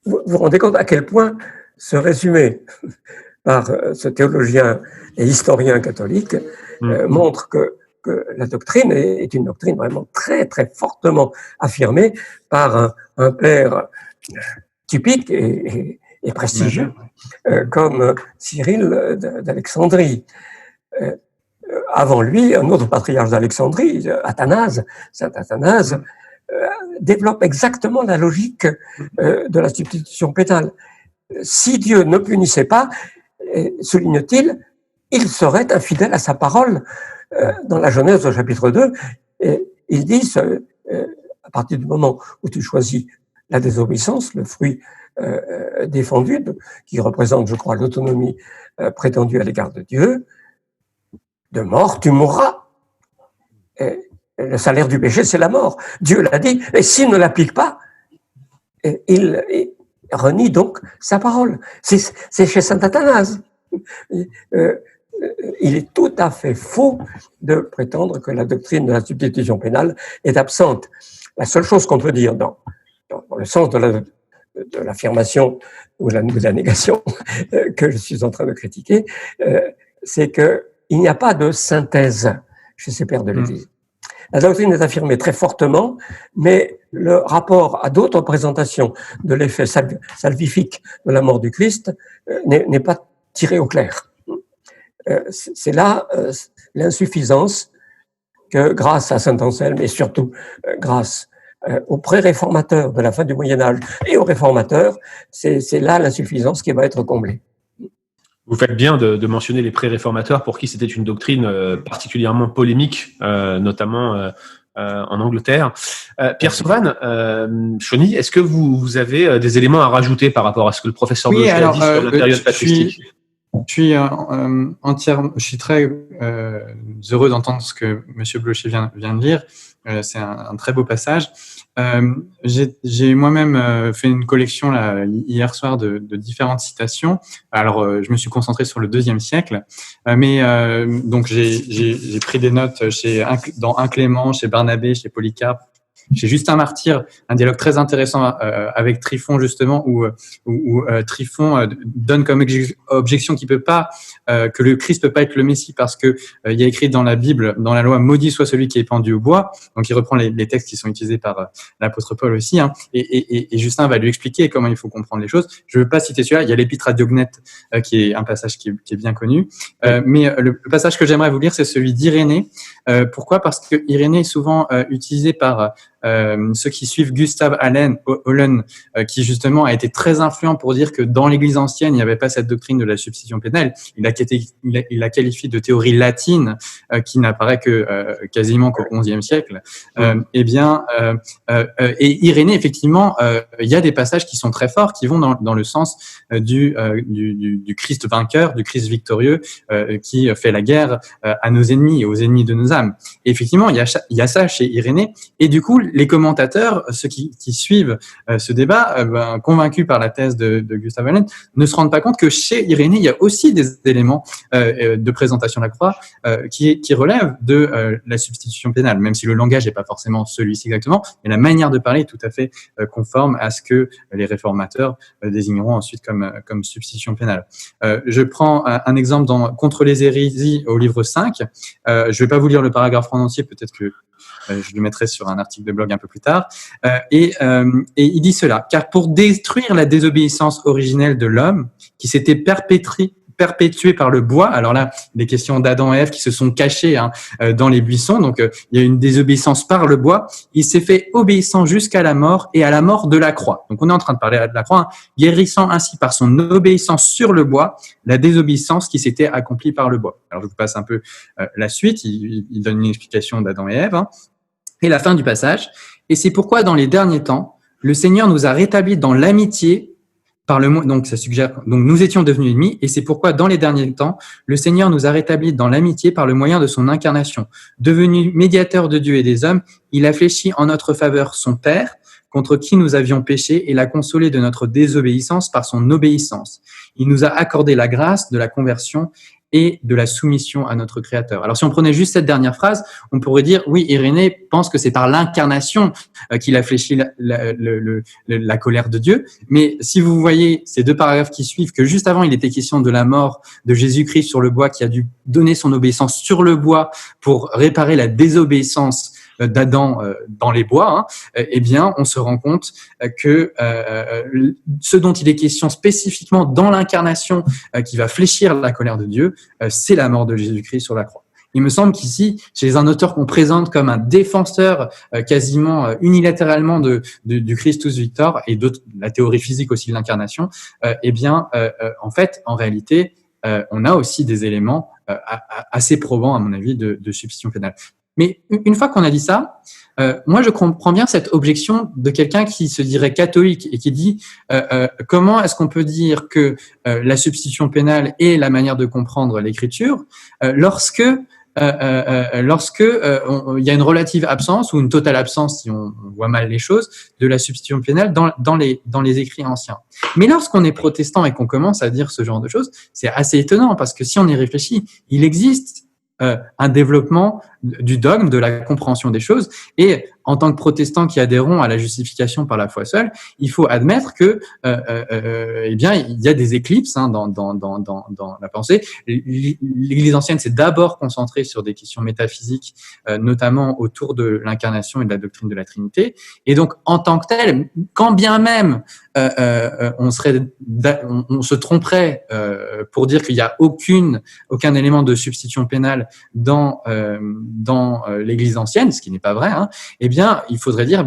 Vous vous rendez compte à quel point ce résumé par ce théologien et historien catholique montre que la doctrine est une doctrine vraiment très, très fortement affirmée par un père typique et prestigieux comme Cyril d'Alexandrie. Avant lui, un autre patriarche d'Alexandrie, Athanase, saint Athanase, développe exactement la logique de la substitution pénale. Si Dieu ne punissait pas, souligne-t-il, il serait infidèle à sa parole. Dans la Genèse au chapitre 2, il dit, à partir du moment où tu choisis la désobéissance, le fruit défendu, qui représente, je crois, l'autonomie prétendue à l'égard de Dieu, de mort, tu mourras. Et le salaire du péché, c'est la mort. Dieu l'a dit, et s'il ne l'applique pas, il renie donc sa parole. C'est chez saint Athanase. Il est tout à fait faux de prétendre que la doctrine de la substitution pénale est absente. La seule chose qu'on peut dire dans le sens de l'affirmation ou de la négation que je suis en train de critiquer, c'est qu'il n'y a pas de synthèse chez ces pères de l'Église. La doctrine est affirmée très fortement, mais le rapport à d'autres représentations de l'effet salvifique de la mort du Christ n'est pas tiré au clair. C'est là l'insuffisance que, grâce à saint Anselme et surtout grâce aux pré-réformateurs de la fin du Moyen-Âge et aux réformateurs, c'est là l'insuffisance qui va être comblée. Vous faites bien de mentionner les pré-réformateurs pour qui c'était une doctrine particulièrement polémique, notamment en Angleterre. Pierre Sauvanne, Chauny, est-ce que vous avez des éléments à rajouter par rapport à ce que le professeur Blocher a dit sur la période patristique ? Je suis très heureux d'entendre ce que M. Blocher vient de lire. C'est un très beau passage. J'ai moi-même fait une collection là, hier soir de différentes citations. Alors, je me suis concentré sur le IIe siècle, mais donc j'ai pris des notes dans Un Clément, chez Barnabé, chez Polycarpe, chez Justin Martyr, un dialogue très intéressant avec Tryphon justement, où Tryphon donne comme objection qu'il peut pas, que le Christ peut pas être le Messie parce que il y a écrit dans la Bible, dans la loi, maudit soit celui qui est pendu au bois. Donc il reprend les textes qui sont utilisés par l'apôtre Paul aussi, hein, et Justin va lui expliquer comment il faut comprendre les choses. Je veux pas citer celui-là. Il y a l'Épître à Diognète qui est un passage qui est bien connu, mais le passage que j'aimerais vous lire, c'est celui d'Irénée. Pourquoi ? Parce que Irénée est souvent utilisé par ceux qui suivent Gustav Hollen, qui justement a été très influent pour dire que dans l'Église ancienne, il n'y avait pas cette doctrine de la substitution pénale. Il a qualifié de théorie latine qui n'apparaît que quasiment qu'au XIe siècle. Et Irénée, effectivement, il y a des passages qui sont très forts, qui vont dans le sens du Christ vainqueur, du Christ victorieux, qui fait la guerre à nos ennemis et aux ennemis de nos âmes. Et effectivement, il y a ça chez Irénée. Et du coup, les commentateurs, ceux qui suivent ce débat, convaincus par la thèse de Gustav Hollen, ne se rendent pas compte que chez Irénée, il y a aussi des éléments de présentation de la croix qui relèvent de la substitution pénale, même si le langage n'est pas forcément celui-ci exactement, mais la manière de parler est tout à fait conforme à ce que les réformateurs désigneront ensuite comme substitution pénale. Je prends un exemple dans Contre les hérésies au livre 5. Je ne vais pas vous lire le paragraphe en entier, peut-être que je le mettrai sur un article de blog un peu plus tard. Et il dit cela. Car pour détruire la désobéissance originelle de l'homme, qui s'était perpétrée perpétuée par le bois. Alors là, des questions d'Adam et Ève qui se sont cachés dans les buissons. Donc, il y a une désobéissance par le bois. Il s'est fait obéissant jusqu'à la mort et à la mort de la croix. Donc, on est en train de parler de la croix, guérissant ainsi par son obéissance sur le bois la désobéissance qui s'était accomplie par le bois. Alors, je vous passe un peu la suite. Il donne une explication d'Adam et Ève. Et la fin du passage. Et c'est pourquoi, dans les derniers temps, le Seigneur nous a rétablis dans l'amitié par le donc ça suggère donc nous étions devenus ennemis et c'est pourquoi dans les derniers temps le Seigneur nous a rétablis dans l'amitié par le moyen de son incarnation. Devenu médiateur de Dieu et des hommes, il a fléchi en notre faveur son Père contre qui nous avions péché et l'a consolé de notre désobéissance par son obéissance. Il nous a accordé la grâce de la conversion et de la soumission à notre Créateur. Alors, si on prenait juste cette dernière phrase, on pourrait dire, oui, Irénée pense que c'est par l'incarnation qu'il a fléchi la colère de Dieu. Mais si vous voyez ces deux paragraphes qui suivent, que juste avant, il était question de la mort de Jésus-Christ sur le bois, qui a dû donner son obéissance sur le bois pour réparer la désobéissance d'Adam dans les bois, eh bien, on se rend compte que ce dont il est question spécifiquement dans l'incarnation qui va fléchir la colère de Dieu, c'est la mort de Jésus-Christ sur la croix. Il me semble qu'ici, chez un auteur qu'on présente comme un défenseur quasiment unilatéralement du Christus Victor et de la théorie physique aussi de l'incarnation, eh bien, en fait, en réalité, on a aussi des éléments assez probants, à mon avis, de substitution pénale. Mais une fois qu'on a dit ça, moi je comprends bien cette objection de quelqu'un qui se dirait catholique et qui dit comment est-ce qu'on peut dire que la substitution pénale est la manière de comprendre l'écriture lorsque il y a une relative absence ou une totale absence, si on voit mal les choses, de la substitution pénale dans les écrits anciens. Mais lorsqu'on est protestant et qu'on commence à dire ce genre de choses, c'est assez étonnant parce que si on y réfléchit, il existe un développement du dogme, de la compréhension des choses. Et en tant que protestants qui adhérons à la justification par la foi seule, il faut admettre que, eh bien, il y a des éclipses dans la pensée. L'Église ancienne s'est d'abord concentrée sur des questions métaphysiques, notamment autour de l'incarnation et de la doctrine de la Trinité. Et donc, en tant que tel, quand bien même on se tromperait pour dire qu'il n'y a aucun élément de substitution pénale dans l'Église ancienne, ce qui n'est pas vrai, eh bien, il faudrait dire,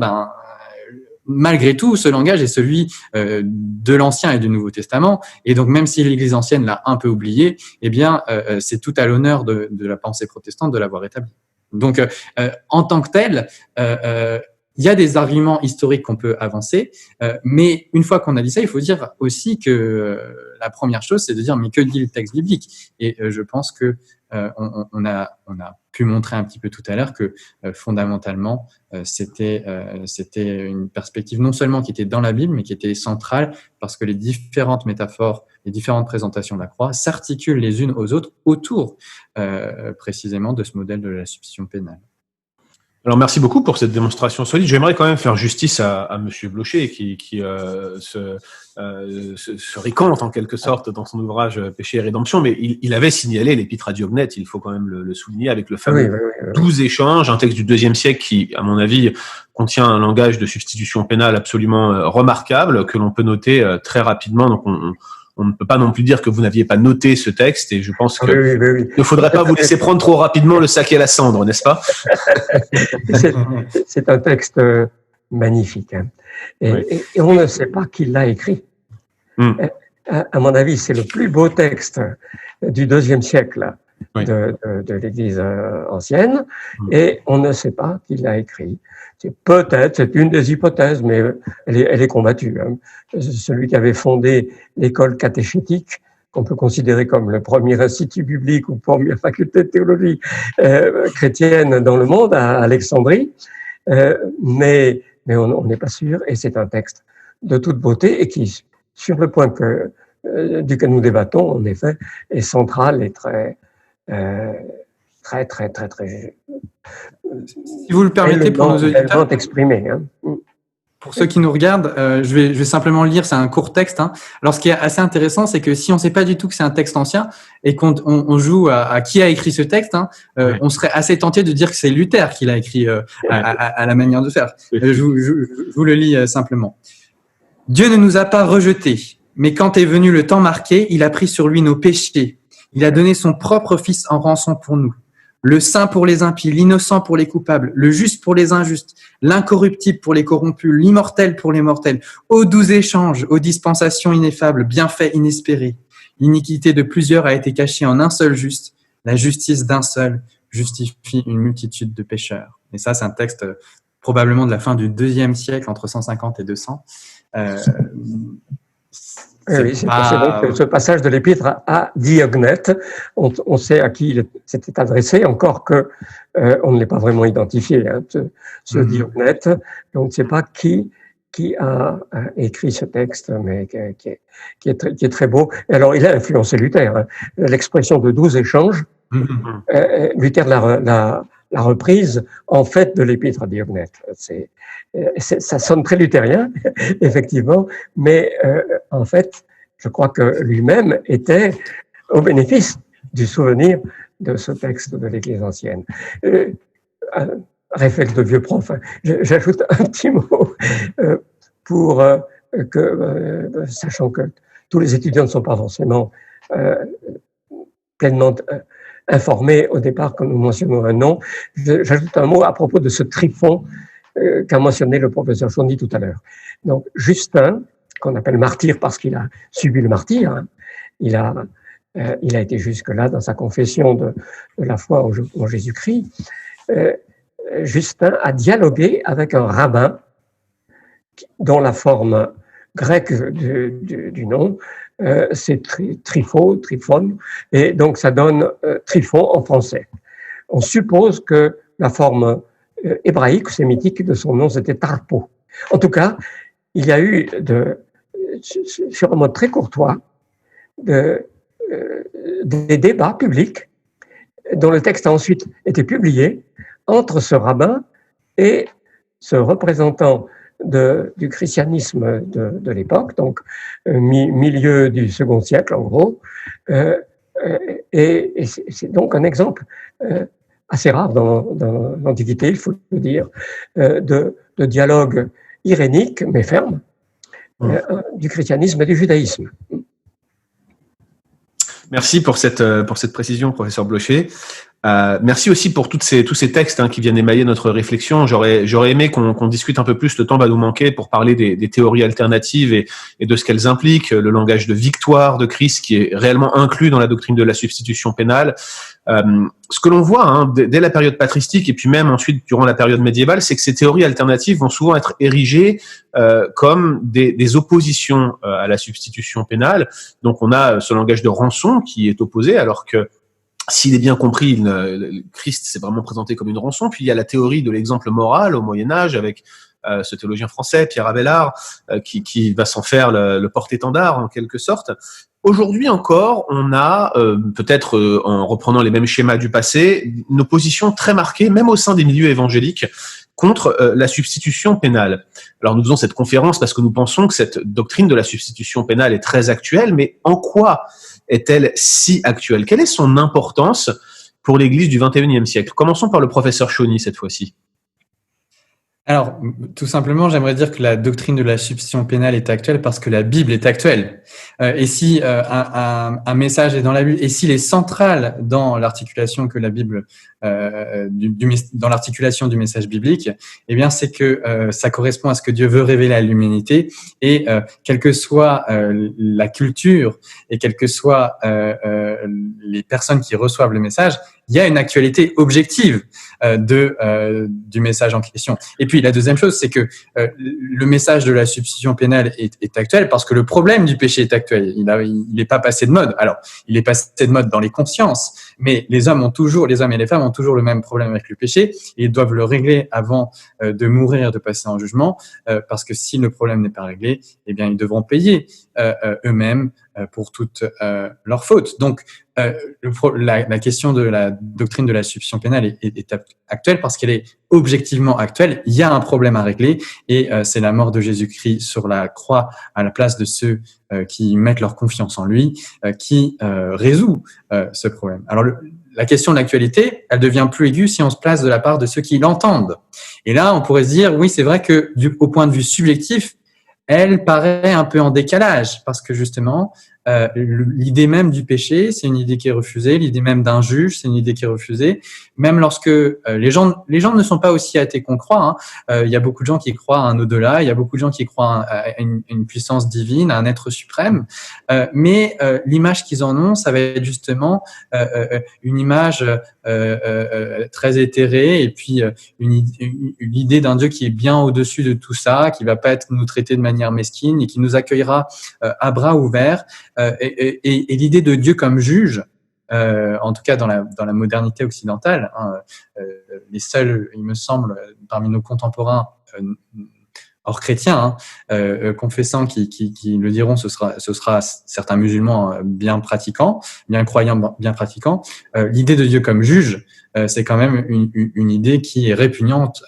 malgré tout, ce langage est celui de l'Ancien et du Nouveau Testament, et donc même si l'Église ancienne l'a un peu oublié, eh bien, c'est tout à l'honneur de la pensée protestante de l'avoir établi. Donc, en tant que tel, il y a des arguments historiques qu'on peut avancer, mais une fois qu'on a dit ça, il faut dire aussi que la première chose, c'est de dire mais que dit le texte biblique ? Et je pense que on a pu montrer un petit peu tout à l'heure que fondamentalement c'était une perspective non seulement qui était dans la Bible, mais qui était centrale parce que les différentes métaphores, les différentes présentations de la croix s'articulent les unes aux autres autour précisément de ce modèle de la substitution pénale. Alors merci beaucoup pour cette démonstration solide. J'aimerais quand même faire justice à Monsieur Blocher qui se récante en quelque sorte dans son ouvrage Péché et Rédemption, mais il avait signalé l'épître à Diognète, il faut quand même le souligner, avec le fameux 12 échanges, un texte du IIe siècle qui, à mon avis, contient un langage de substitution pénale absolument remarquable que l'on peut noter très rapidement. Donc on ne peut pas non plus dire que vous n'aviez pas noté ce texte et je pense que il ne faudrait pas vous laisser prendre trop rapidement le sac et la cendre, n'est-ce pas ? C'est un texte magnifique. Et on ne sait pas qui l'a écrit. À mon avis, c'est le plus beau texte du IIe siècle de l'Église ancienne et on ne sait pas qui l'a écrit. C'est une des hypothèses, mais elle est combattue. Celui qui avait fondé l'école catéchétique, qu'on peut considérer comme le premier institut biblique ou première faculté de théologie chrétienne dans le monde, à Alexandrie, mais on n'est pas sûr, et c'est un texte de toute beauté et qui, sur le point duquel nous débattons, en effet, est central et très si vous le permettez, pour nos auditeurs, exprimé, pour ceux qui nous regardent, je vais simplement le lire, c'est un court texte. Alors, ce qui est assez intéressant, c'est que si on ne sait pas du tout que c'est un texte ancien et qu'on joue à qui a écrit ce texte, on serait assez tenté de dire que c'est Luther qui l'a écrit à la manière de faire. Je vous le lis simplement. « Dieu ne nous a pas rejetés, Mais quand est venu le temps marqué, il a pris sur lui nos péchés. Il a donné son propre Fils en rançon pour nous. Le saint pour les impies, l'innocent pour les coupables, le juste pour les injustes, l'incorruptible pour les corrompus, l'immortel pour les mortels. Ô doux échanges, ô dispensations ineffables, bienfaits inespérés. L'iniquité de plusieurs a été cachée en un seul juste. La justice d'un seul justifie une multitude de pécheurs. Et ça, c'est un texte probablement de la fin du IIe siècle, entre 150 et 200. Oui, c'est donc ce passage de l'épître à Diognète. On sait à qui il s'était adressé, encore que on ne l'ait pas vraiment identifié, hein, ce Diognète. On ne sait pas qui a écrit ce texte, mais qui est très beau. Et alors, il a influencé Luther. Hein. L'expression de 12 échanges, Luther l'a reprise en fait de l'épître à Diognète. Ça sonne très luthérien, effectivement, mais en fait, je crois que lui-même était au bénéfice du souvenir de ce texte de l'Église ancienne. Un réflexe de vieux prof. J'ajoute un petit mot pour sachant que tous les étudiants ne sont pas forcément pleinement informés au départ quand nous mentionnons un nom. J'ajoute un mot à propos de ce Tryphon qu'a mentionné le professeur Chauny tout à l'heure. Donc, Justin, qu'on appelle martyr parce qu'il a subi le martyre, hein, il a été jusque-là dans sa confession de la foi en Jésus-Christ. Justin a dialogué avec un rabbin dont la forme grecque du nom, c'est Tryphon, et donc ça donne Tryphon en français. On suppose que la forme hébraïque ou sémitique de son nom, c'était Tarpo. En tout cas, il y a eu, sur un mode très courtois, des débats publics dont le texte a ensuite été publié entre ce rabbin et ce représentant du christianisme de l'époque, donc milieu du second siècle en gros, et c'est donc un exemple assez rare dans l'Antiquité, il faut le dire, de dialogue irénique mais ferme du christianisme et du judaïsme. Merci pour cette précision, professeur Blocher. Merci aussi pour tous ces textes qui viennent émailler notre réflexion. J'aurais aimé qu'on discute un peu plus. Le temps va nous manquer pour parler des théories alternatives et de ce qu'elles impliquent, le langage de victoire de Christ qui est réellement inclus dans la doctrine de la substitution pénale. Ce que l'on voit dès la période patristique et puis même ensuite durant la période médiévale, c'est que ces théories alternatives vont souvent être érigées comme des oppositions à la substitution pénale. Donc on a ce langage de rançon qui est opposé, alors que s'il est bien compris, Christ s'est vraiment présenté comme une rançon. Puis il y a la théorie de l'exemple moral au Moyen-Âge avec ce théologien français, Pierre Abélard, qui va s'en faire le porte-étendard en quelque sorte. Aujourd'hui encore, on a, peut-être en reprenant les mêmes schémas du passé, une opposition très marquée, même au sein des milieux évangéliques, contre la substitution pénale. Alors nous faisons cette conférence parce que nous pensons que cette doctrine de la substitution pénale est très actuelle, mais en quoi est-elle si actuelle? Quelle est son importance pour l'Église du XXIe siècle? Commençons par le professeur Chauny cette fois-ci. Alors, tout simplement, j'aimerais dire que la doctrine de la substitution pénale est actuelle parce que la Bible est actuelle. Et si un message est dans la Bible, et s'il est central dans l'articulation que la Bible, dans l'articulation du message biblique, eh bien, c'est que ça correspond à ce que Dieu veut révéler à l'humanité. Et quelle que soit la culture et quelles que soient les personnes qui reçoivent le message, il y a une actualité objective du message en question. Et puis la deuxième chose, c'est que le message de la substitution pénale est actuel parce que le problème du péché est actuel. Il n'est pas passé de mode. Alors, il est passé de mode dans les consciences, mais les hommes et les femmes ont toujours le même problème avec le péché et ils doivent le régler avant de mourir, de passer en jugement, parce que si le problème n'est pas réglé, eh bien ils devront payer eux-mêmes pour toutes leurs fautes. Donc, la question de la doctrine de la substitution pénale est actuelle parce qu'elle est objectivement actuelle. Il y a un problème à régler et c'est la mort de Jésus-Christ sur la croix à la place de ceux qui mettent leur confiance en lui qui résout ce problème. Alors, la question de l'actualité, elle devient plus aiguë si on se place de la part de ceux qui l'entendent. Et là, on pourrait se dire, oui, c'est vrai que au point de vue subjectif, elle paraît un peu en décalage parce que justement, l'idée même du péché, c'est une idée qui est refusée. L'idée même d'un juge, c'est une idée qui est refusée. Même lorsque les gens ne sont pas aussi athées qu'on croit. Hein. Il y a beaucoup de gens qui croient à un au-delà. Il y a beaucoup de gens qui croient à une puissance divine, à un être suprême. Mais l'image qu'ils en ont, ça va être justement une image très éthérée et puis une idée d'un Dieu qui est bien au-dessus de tout ça, qui va pas nous traiter de manière mesquine et qui nous accueillera à bras ouverts. Et l'idée de Dieu comme juge, en tout cas dans la modernité occidentale, hein, les seuls, il me semble, parmi nos contemporains hors chrétiens, hein, confessants qui le diront, ce sera certains musulmans bien pratiquants, bien croyants, bien pratiquants. L'idée de Dieu comme juge, c'est quand même une idée qui est répugnante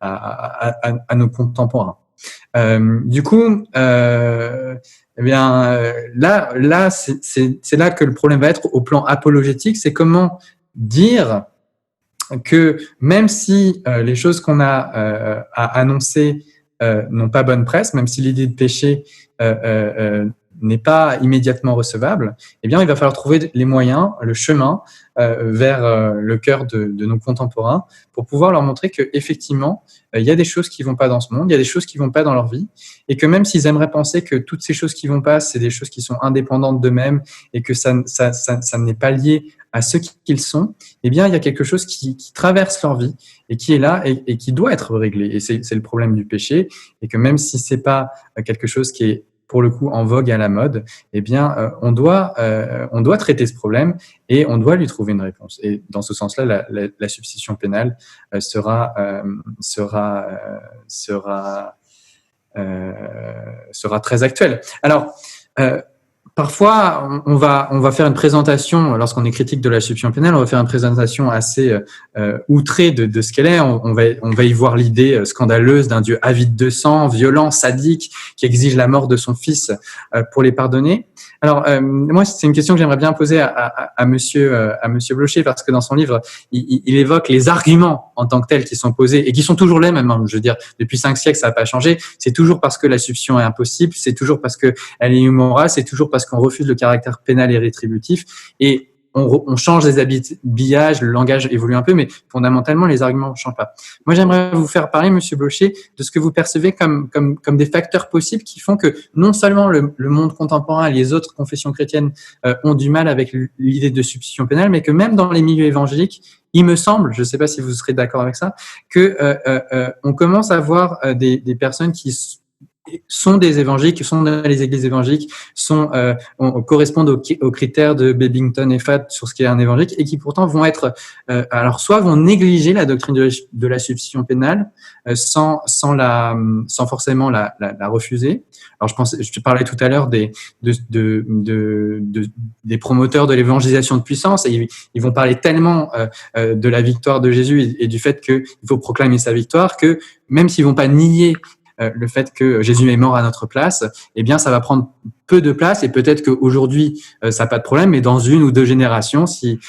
à nos contemporains. Du coup, eh bien, là, c'est là que le problème va être au plan apologétique. C'est comment dire que même si les choses qu'on a à annoncer n'ont pas bonne presse, même si l'idée de péché n'est pas immédiatement recevable, eh bien, il va falloir trouver les moyens, le chemin vers le cœur de nos contemporains pour pouvoir leur montrer que effectivement, il y a des choses qui vont pas dans ce monde, il y a des choses qui vont pas dans leur vie, et que même s'ils aimeraient penser que toutes ces choses qui vont pas, c'est des choses qui sont indépendantes d'eux-mêmes et que ça n'est pas lié à ce qu'ils sont, eh bien, il y a quelque chose qui traverse leur vie et qui est là et qui doit être réglé. Et c'est le problème du péché, et que même si c'est pas quelque chose qui est pour le coup en vogue et à la mode, eh bien, on doit traiter ce problème et on doit lui trouver une réponse. Et dans ce sens-là, la substitution pénale sera très actuelle. Alors, parfois, on va faire une présentation, lorsqu'on est critique de la substitution pénale, on va faire une présentation assez outrée de ce qu'elle est. On va y voir l'idée scandaleuse d'un Dieu avide de sang, violent, sadique, qui exige la mort de son fils pour les pardonner. Alors, moi, c'est une question que j'aimerais bien poser à Monsieur Blocher, parce que dans son livre, il évoque les arguments en tant que tels qui sont posés et qui sont toujours les mêmes. Hein, je veux dire, depuis 5 siècles, ça n'a pas changé. C'est toujours parce que la substitution est impossible, c'est toujours parce que elle est immorale, c'est toujours parce qu'on refuse le caractère pénal et rétributif. Et on change les habillages, le langage évolue un peu, mais fondamentalement, les arguments ne changent pas. Moi, j'aimerais vous faire parler, Monsieur Blocher, de ce que vous percevez comme des facteurs possibles qui font que non seulement le monde contemporain et les autres confessions chrétiennes ont du mal avec l'idée de substitution pénale, mais que même dans les milieux évangéliques, il me semble, je ne sais pas si vous serez d'accord avec ça, que on commence à voir des personnes qui sont des évangéliques, sont dans les églises évangéliques, correspondent aux critères de Babington et Fath sur ce qui est un évangélique, et qui pourtant vont être, alors soit vont négliger la doctrine de la substitution pénale, sans forcément la refuser. Alors je parlais tout à l'heure des promoteurs de l'évangélisation de puissance, et ils vont parler tellement de la victoire de Jésus et du fait qu'il faut proclamer sa victoire, que même s'ils vont pas nier le fait que Jésus est mort à notre place, eh bien, ça va prendre peu de place, et peut-être qu'aujourd'hui, ça n'a pas de problème, mais dans 1 ou 2 générations, si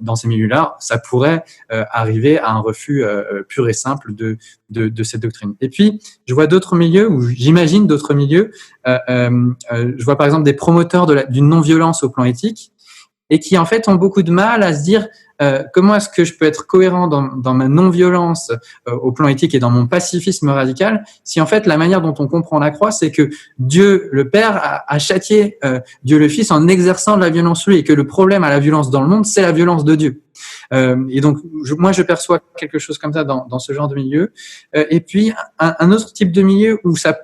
dans ces milieux-là, ça pourrait arriver à un refus pur et simple de cette doctrine. Et puis, je vois d'autres milieux, ou j'imagine d'autres milieux. Je vois par exemple des promoteurs d'une non-violence au plan éthique, et qui en fait ont beaucoup de mal à se dire comment est-ce que je peux être cohérent dans ma non-violence au plan éthique et dans mon pacifisme radical, si en fait la manière dont on comprend la croix, c'est que Dieu le Père a châtié Dieu le Fils en exerçant de la violence sur lui, et que le problème à la violence dans le monde, c'est la violence de Dieu. Et donc, moi, je perçois quelque chose comme ça dans ce genre de milieu. Et puis, un autre type de milieu où ça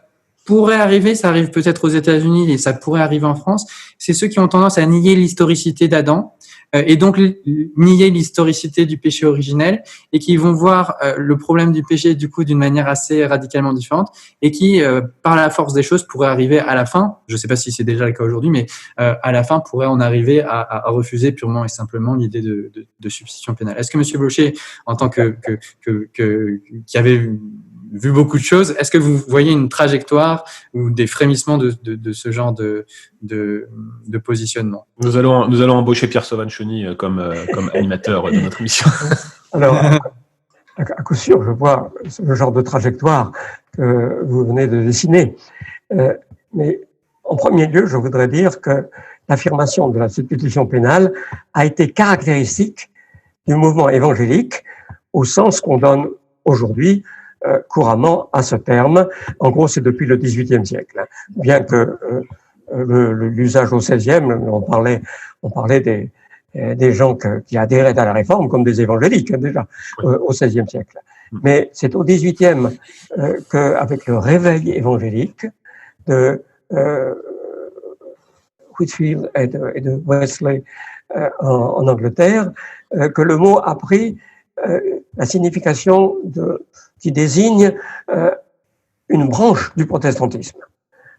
pourrait arriver, ça arrive peut-être aux États-Unis et ça pourrait arriver en France, c'est ceux qui ont tendance à nier l'historicité d'Adam, et donc nier l'historicité du péché originel, et qui vont voir le problème du péché du coup d'une manière assez radicalement différente, et qui par la force des choses pourraient arriver à la fin, je ne sais pas si c'est déjà le cas aujourd'hui, mais à la fin pourraient en arriver à refuser purement et simplement l'idée de substitution pénale. Est-ce que Monsieur Blocher, en tant qui avait vu beaucoup de choses, est-ce que vous voyez une trajectoire ou des frémissements de ce genre de positionnement? Nous allons embaucher Pierre Sauvan-Chauny comme animateur de notre émission. Alors, À coup sûr, je vois le genre de trajectoire que vous venez de dessiner. Mais en premier lieu, je voudrais dire que l'affirmation de la substitution pénale a été caractéristique du mouvement évangélique au sens qu'on donne aujourd'hui couramment à ce terme. En gros, c'est depuis le XVIIIe siècle. Bien que l'usage au XVIe, on parlait des gens qui adhéraient à la réforme comme des évangéliques déjà au XVIe siècle. Mais c'est au XVIIIe qu'avec le réveil évangélique de Whitefield et de Wesley en Angleterre, que le mot a pris la signification qui désigne une branche du protestantisme.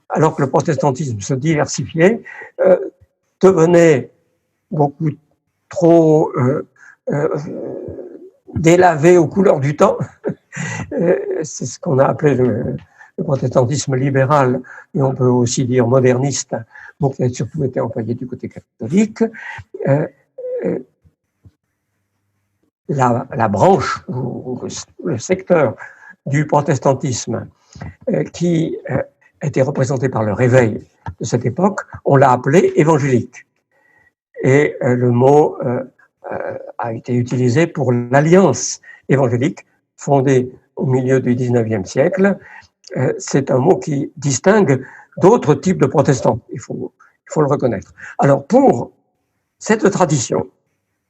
Alors que le protestantisme se diversifiait, devenait beaucoup trop délavé aux couleurs du temps. C'est ce qu'on a appelé le protestantisme libéral, et on peut aussi dire moderniste, donc qui a surtout été employé du côté catholique. La branche ou le secteur du protestantisme qui était représenté par le réveil de cette époque, on l'a appelé évangélique. Et le mot a été utilisé pour l'Alliance évangélique, fondée au milieu du XIXe siècle. C'est un mot qui distingue d'autres types de protestants, il faut le reconnaître. Alors pour cette tradition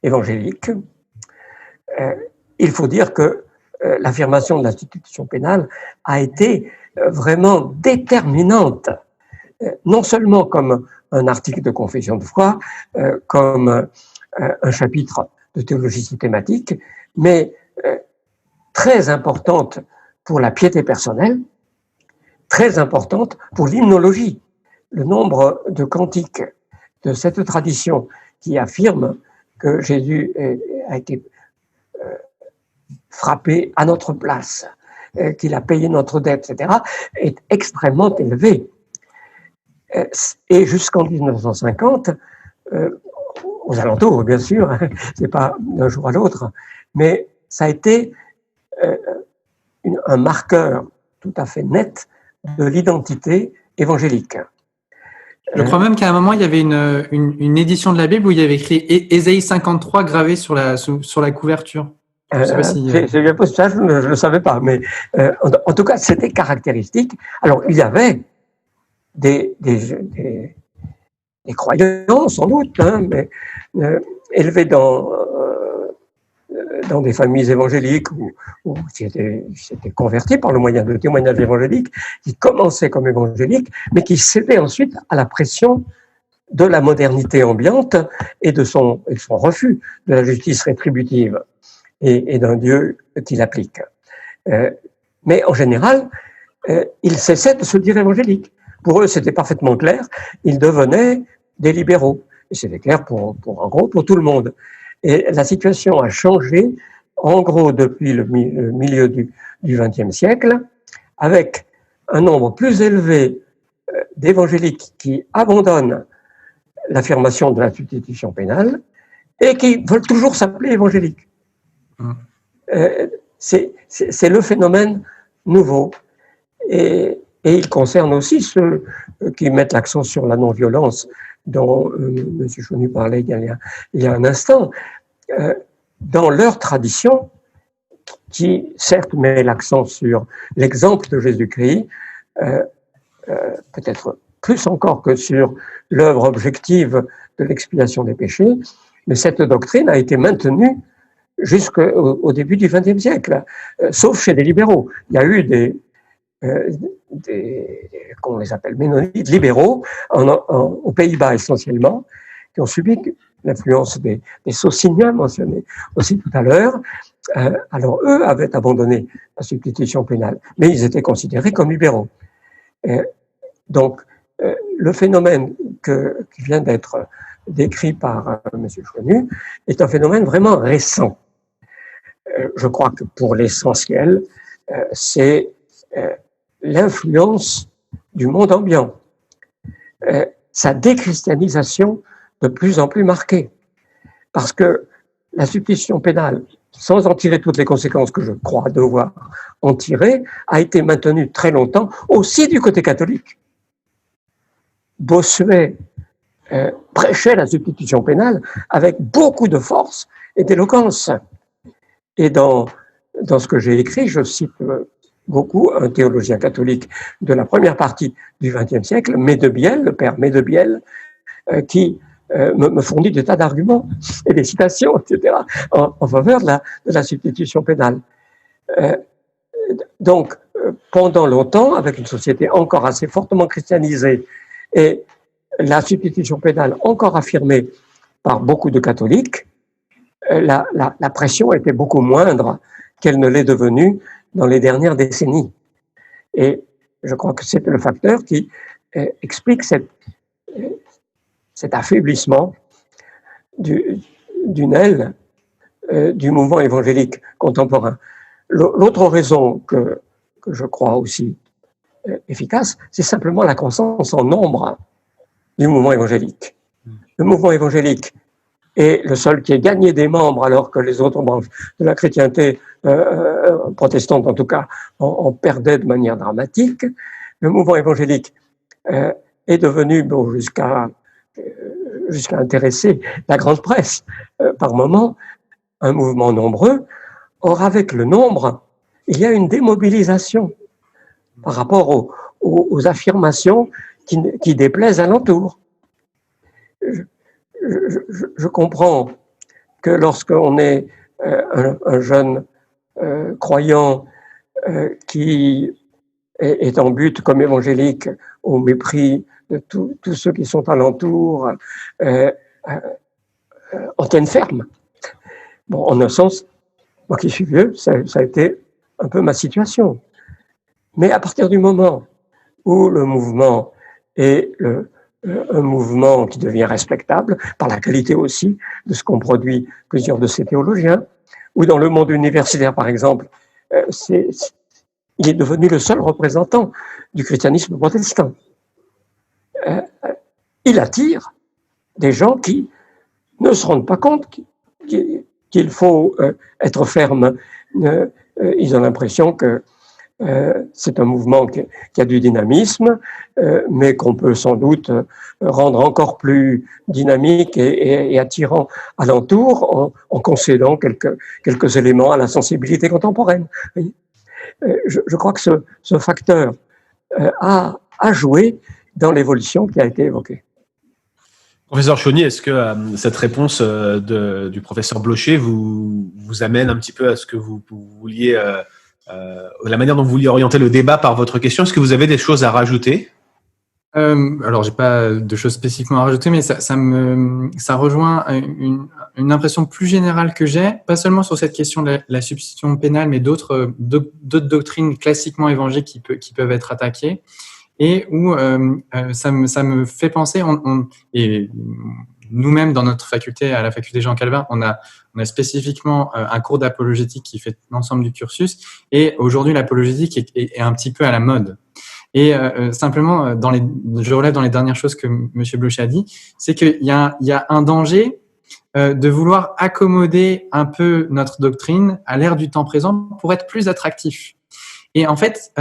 évangélique, il faut dire que l'affirmation de l'institution pénale a été vraiment déterminante, non seulement comme un article de confession de foi, comme un chapitre de théologie systématique, mais très importante pour la piété personnelle, très importante pour l'hymnologie. Le nombre de cantiques de cette tradition qui affirme que Jésus a été frappé à notre place, qu'il a payé notre dette, etc., est extrêmement élevé. Et jusqu'en 1950, aux alentours, bien sûr, c'est pas d'un jour à l'autre, mais ça a été un marqueur tout à fait net de l'identité évangélique. Je crois même qu'à un moment, il y avait une édition de la Bible où il y avait écrit Ésaïe 53 gravé sur la couverture. Je sais pas si... C'est bien possible, ça, je ne le savais pas, mais en tout cas, c'était caractéristique. Alors, il y avait des croyants, sans doute, hein, mais élevés dans des familles évangéliques ou qui s'étaient convertis par le moyen de témoignages évangéliques, qui commençaient comme évangéliques, mais qui cédaient ensuite à la pression de la modernité ambiante et de son refus de la justice rétributive et d'un Dieu qu'il applique. Mais en général, ils cessaient de se dire évangéliques. Pour eux, c'était parfaitement clair, ils devenaient des libéraux. Et c'était clair en gros, pour tout le monde. Et la situation a changé, en gros, depuis le milieu du XXe siècle, avec un nombre plus élevé d'évangéliques qui abandonnent l'affirmation de la substitution pénale et qui veulent toujours s'appeler évangéliques. C'est le phénomène nouveau. Et il concerne aussi ceux qui mettent l'accent sur la non-violence dont M. Chonu parlait il y a un instant, dans leur tradition, qui certes met l'accent sur l'exemple de Jésus-Christ, peut-être plus encore que sur l'œuvre objective de l'expiation des péchés, mais cette doctrine a été maintenue jusqu'au début du XXe siècle, sauf chez les libéraux. Il y a eu qu'on les appelle ménonites libéraux, aux Pays-Bas essentiellement, qui ont subi l'influence des Sociniens mentionnés aussi tout à l'heure. Alors eux avaient abandonné la substitution pénale, mais ils étaient considérés comme libéraux. Donc le phénomène qui vient d'être décrit par M. Chonu est un phénomène vraiment récent. Je crois que pour l'essentiel, c'est l'influence du monde ambiant, sa déchristianisation de plus en plus marquée, parce que la substitution pénale sans en tirer toutes les conséquences que je crois devoir en tirer, a été maintenue très longtemps aussi du côté catholique. Bossuet prêchait la substitution pénale avec beaucoup de force et d'éloquence. Et dans ce que j'ai écrit, je cite beaucoup un théologien catholique de la première partie du XXe siècle, Medebiel, le père Medebiel, qui me fournit des tas d'arguments et des citations, etc., en faveur de la substitution pénale. Donc, pendant longtemps, avec une société encore assez fortement christianisée et la substitution pénale encore affirmée par beaucoup de catholiques, la pression était beaucoup moindre qu'elle ne l'est devenue dans les dernières décennies. Et je crois que c'est le facteur qui explique cet affaiblissement d'une aile du mouvement évangélique contemporain. L'autre raison que je crois aussi efficace, c'est simplement la croissance en nombre du mouvement évangélique. Le mouvement évangélique est le seul qui ait gagné des membres alors que les autres branches de la chrétienté protestante, en tout cas, en perdaient de manière dramatique. Le mouvement évangélique est devenu, jusqu'à intéresser la grande presse par moment, un mouvement nombreux. Or, avec le nombre, il y a une démobilisation par rapport aux affirmations qui déplaisent alentour. Je comprends que lorsqu'on est un jeune croyant qui est en butte comme évangélique au mépris de tous ceux qui sont alentour, en tienne ferme. Bon, en un sens, moi qui suis vieux, ça a été un peu ma situation. Mais à partir du moment où le mouvement est un mouvement qui devient respectable, par la qualité aussi de ce qu'ont produit plusieurs de ces théologiens, ou dans le monde universitaire, par exemple, il est devenu le seul représentant du christianisme protestant. Il attire des gens qui ne se rendent pas compte qu'il faut être ferme. Ils ont l'impression que c'est un mouvement qui a du dynamisme, mais qu'on peut sans doute rendre encore plus dynamique et attirant alentour en concédant quelques éléments à la sensibilité contemporaine. Je crois que ce facteur a joué dans l'évolution qui a été évoquée. Professeur Chauny, est-ce que cette réponse du professeur Blocher vous amène un petit peu à ce que vous vouliez, la manière dont vous vouliez orienter le débat par votre question? Est-ce que vous avez des choses à rajouter? Alors, j'ai pas de choses spécifiquement à rajouter, mais ça rejoint une impression plus générale que j'ai, pas seulement sur cette question de la substitution pénale, mais d'autres doctrines classiquement évangéliques qui peuvent être attaquées, et où ça me fait penser, et nous-mêmes dans notre faculté, à la faculté Jean Calvin, on a spécifiquement un cours d'apologétique qui fait l'ensemble du cursus, et aujourd'hui l'apologétique est un petit peu à la mode. Et simplement, je relève dans les dernières choses que M. Blocher a dit, c'est qu'il y a un danger de vouloir accommoder un peu notre doctrine à l'ère du temps présent pour être plus attractif. Et en fait,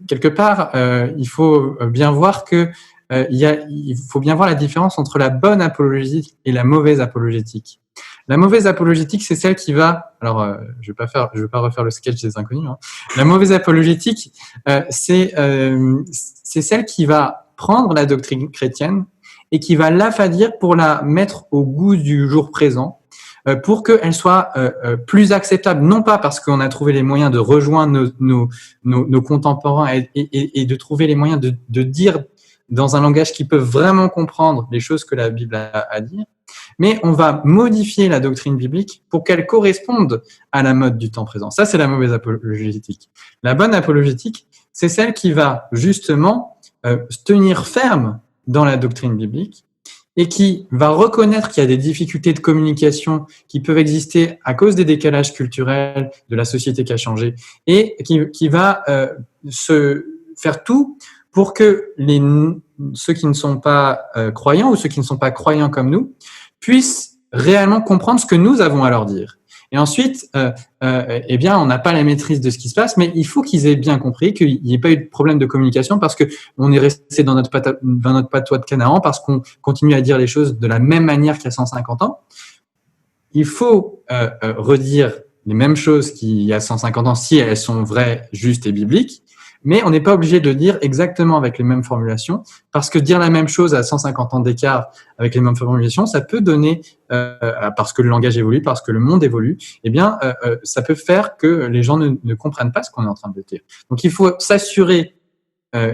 quelque part, il faut bien voir il faut bien voir la différence entre la bonne apologétique et la mauvaise apologétique. La mauvaise apologétique, c'est celle qui va, alors je vais pas refaire le sketch des inconnus, hein. La mauvaise apologétique, c'est celle qui va prendre la doctrine chrétienne et qui va l'affadir pour la mettre au goût du jour présent, pour qu'elle soit plus acceptable, non pas parce qu'on a trouvé les moyens de rejoindre nos contemporains et de trouver les moyens de dire dans un langage qui peut vraiment comprendre les choses que la Bible a à dire, mais on va modifier la doctrine biblique pour qu'elle corresponde à la mode du temps présent. Ça, c'est la mauvaise apologétique. La bonne apologétique, c'est celle qui va justement tenir ferme dans la doctrine biblique et qui va reconnaître qu'il y a des difficultés de communication qui peuvent exister à cause des décalages culturels de la société qui a changé, et qui va se faire tout pour que ceux qui ne sont pas croyants ou ceux qui ne sont pas croyants comme nous puissent réellement comprendre ce que nous avons à leur dire. Et ensuite, eh bien, on n'a pas la maîtrise de ce qui se passe, mais il faut qu'ils aient bien compris qu'il n'y ait pas eu de problème de communication parce que on est resté dans notre patois de Canaan, parce qu'on continue à dire les choses de la même manière qu'il y a 150 ans. Il faut redire les mêmes choses qu'il y a 150 ans si elles sont vraies, justes et bibliques, mais on n'est pas obligé de dire exactement avec les mêmes formulations, parce que dire la même chose à 150 ans d'écart avec les mêmes formulations, ça peut donner, parce que le langage évolue, parce que le monde évolue, eh bien, ça peut faire que les gens ne comprennent pas ce qu'on est en train de dire. Donc, il faut s'assurer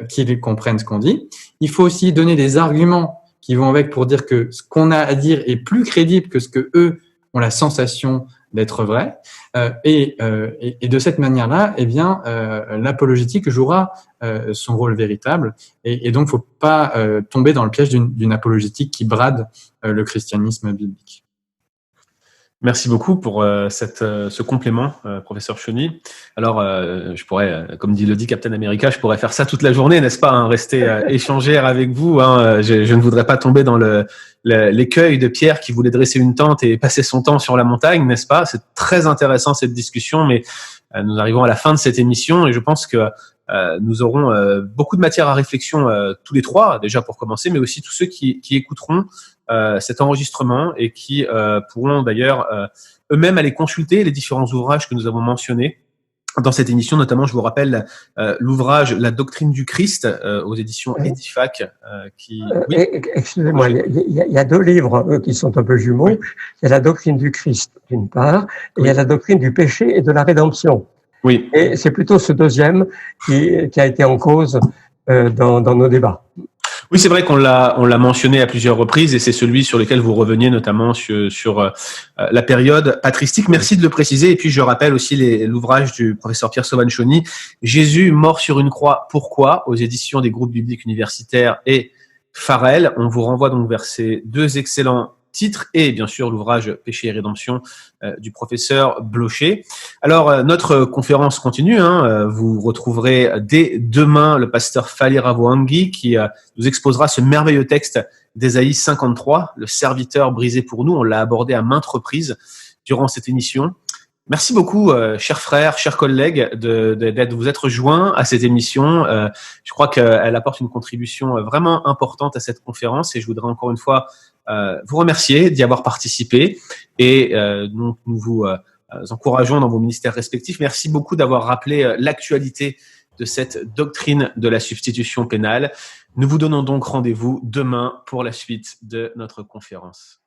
qu'ils comprennent ce qu'on dit. Il faut aussi donner des arguments qui vont avec pour dire que ce qu'on a à dire est plus crédible que ce que eux ont la sensation d'être vrai. Et de cette manière-là, eh bien, l'apologétique jouera son rôle véritable. Et donc, faut pas tomber dans le piège d'une apologétique qui brade le christianisme biblique. Merci beaucoup pour ce complément, professeur Chauny. Alors, je pourrais, comme dit Lodi Captain America, je pourrais faire ça toute la journée, n'est-ce pas, hein, rester échanger avec vous. Hein, je ne voudrais pas tomber dans l'écueil de Pierre qui voulait dresser une tente et passer son temps sur la montagne, n'est-ce pas? C'est très intéressant cette discussion, mais nous arrivons à la fin de cette émission et je pense que nous aurons beaucoup de matière à réflexion tous les trois, déjà pour commencer, mais aussi tous ceux qui écouteront cet enregistrement et qui pourront d'ailleurs eux-mêmes aller consulter les différents ouvrages que nous avons mentionnés dans cette émission. Notamment, je vous rappelle l'ouvrage La doctrine du Christ aux éditions Edifac. Oui. Excusez-moi, il y a deux livres qui sont un peu jumeaux. Oui. Il y a La doctrine du Christ d'une part, et il y a La doctrine du péché et de la rédemption. Oui. Et c'est plutôt ce deuxième qui a été en cause dans nos débats. Oui, c'est vrai qu'on l'a mentionné à plusieurs reprises et c'est celui sur lequel vous reveniez notamment sur la période patristique. Merci de le préciser. Et puis, je rappelle aussi l'ouvrage du professeur Pierre Sauvan-Chauny, Jésus mort sur une croix, pourquoi, aux éditions des groupes bibliques universitaires et Farel. On vous renvoie donc vers ces deux excellents titres et bien sûr l'ouvrage Péché et Rédemption du professeur Blocher. Alors notre conférence continue, hein, vous retrouverez dès demain le pasteur Fali Ravouangui qui nous exposera ce merveilleux texte d'Ésaïe 53, le serviteur brisé pour nous. On l'a abordé à maintes reprises durant cette émission. Merci beaucoup, chers frères, chers collègues, de vous être joints à cette émission. Je crois qu'elle apporte une contribution vraiment importante à cette conférence et je voudrais encore une fois vous remercier d'y avoir participé et donc nous vous encourageons dans vos ministères respectifs. Merci beaucoup d'avoir rappelé l'actualité de cette doctrine de la substitution pénale. Nous vous donnons donc rendez-vous demain pour la suite de notre conférence.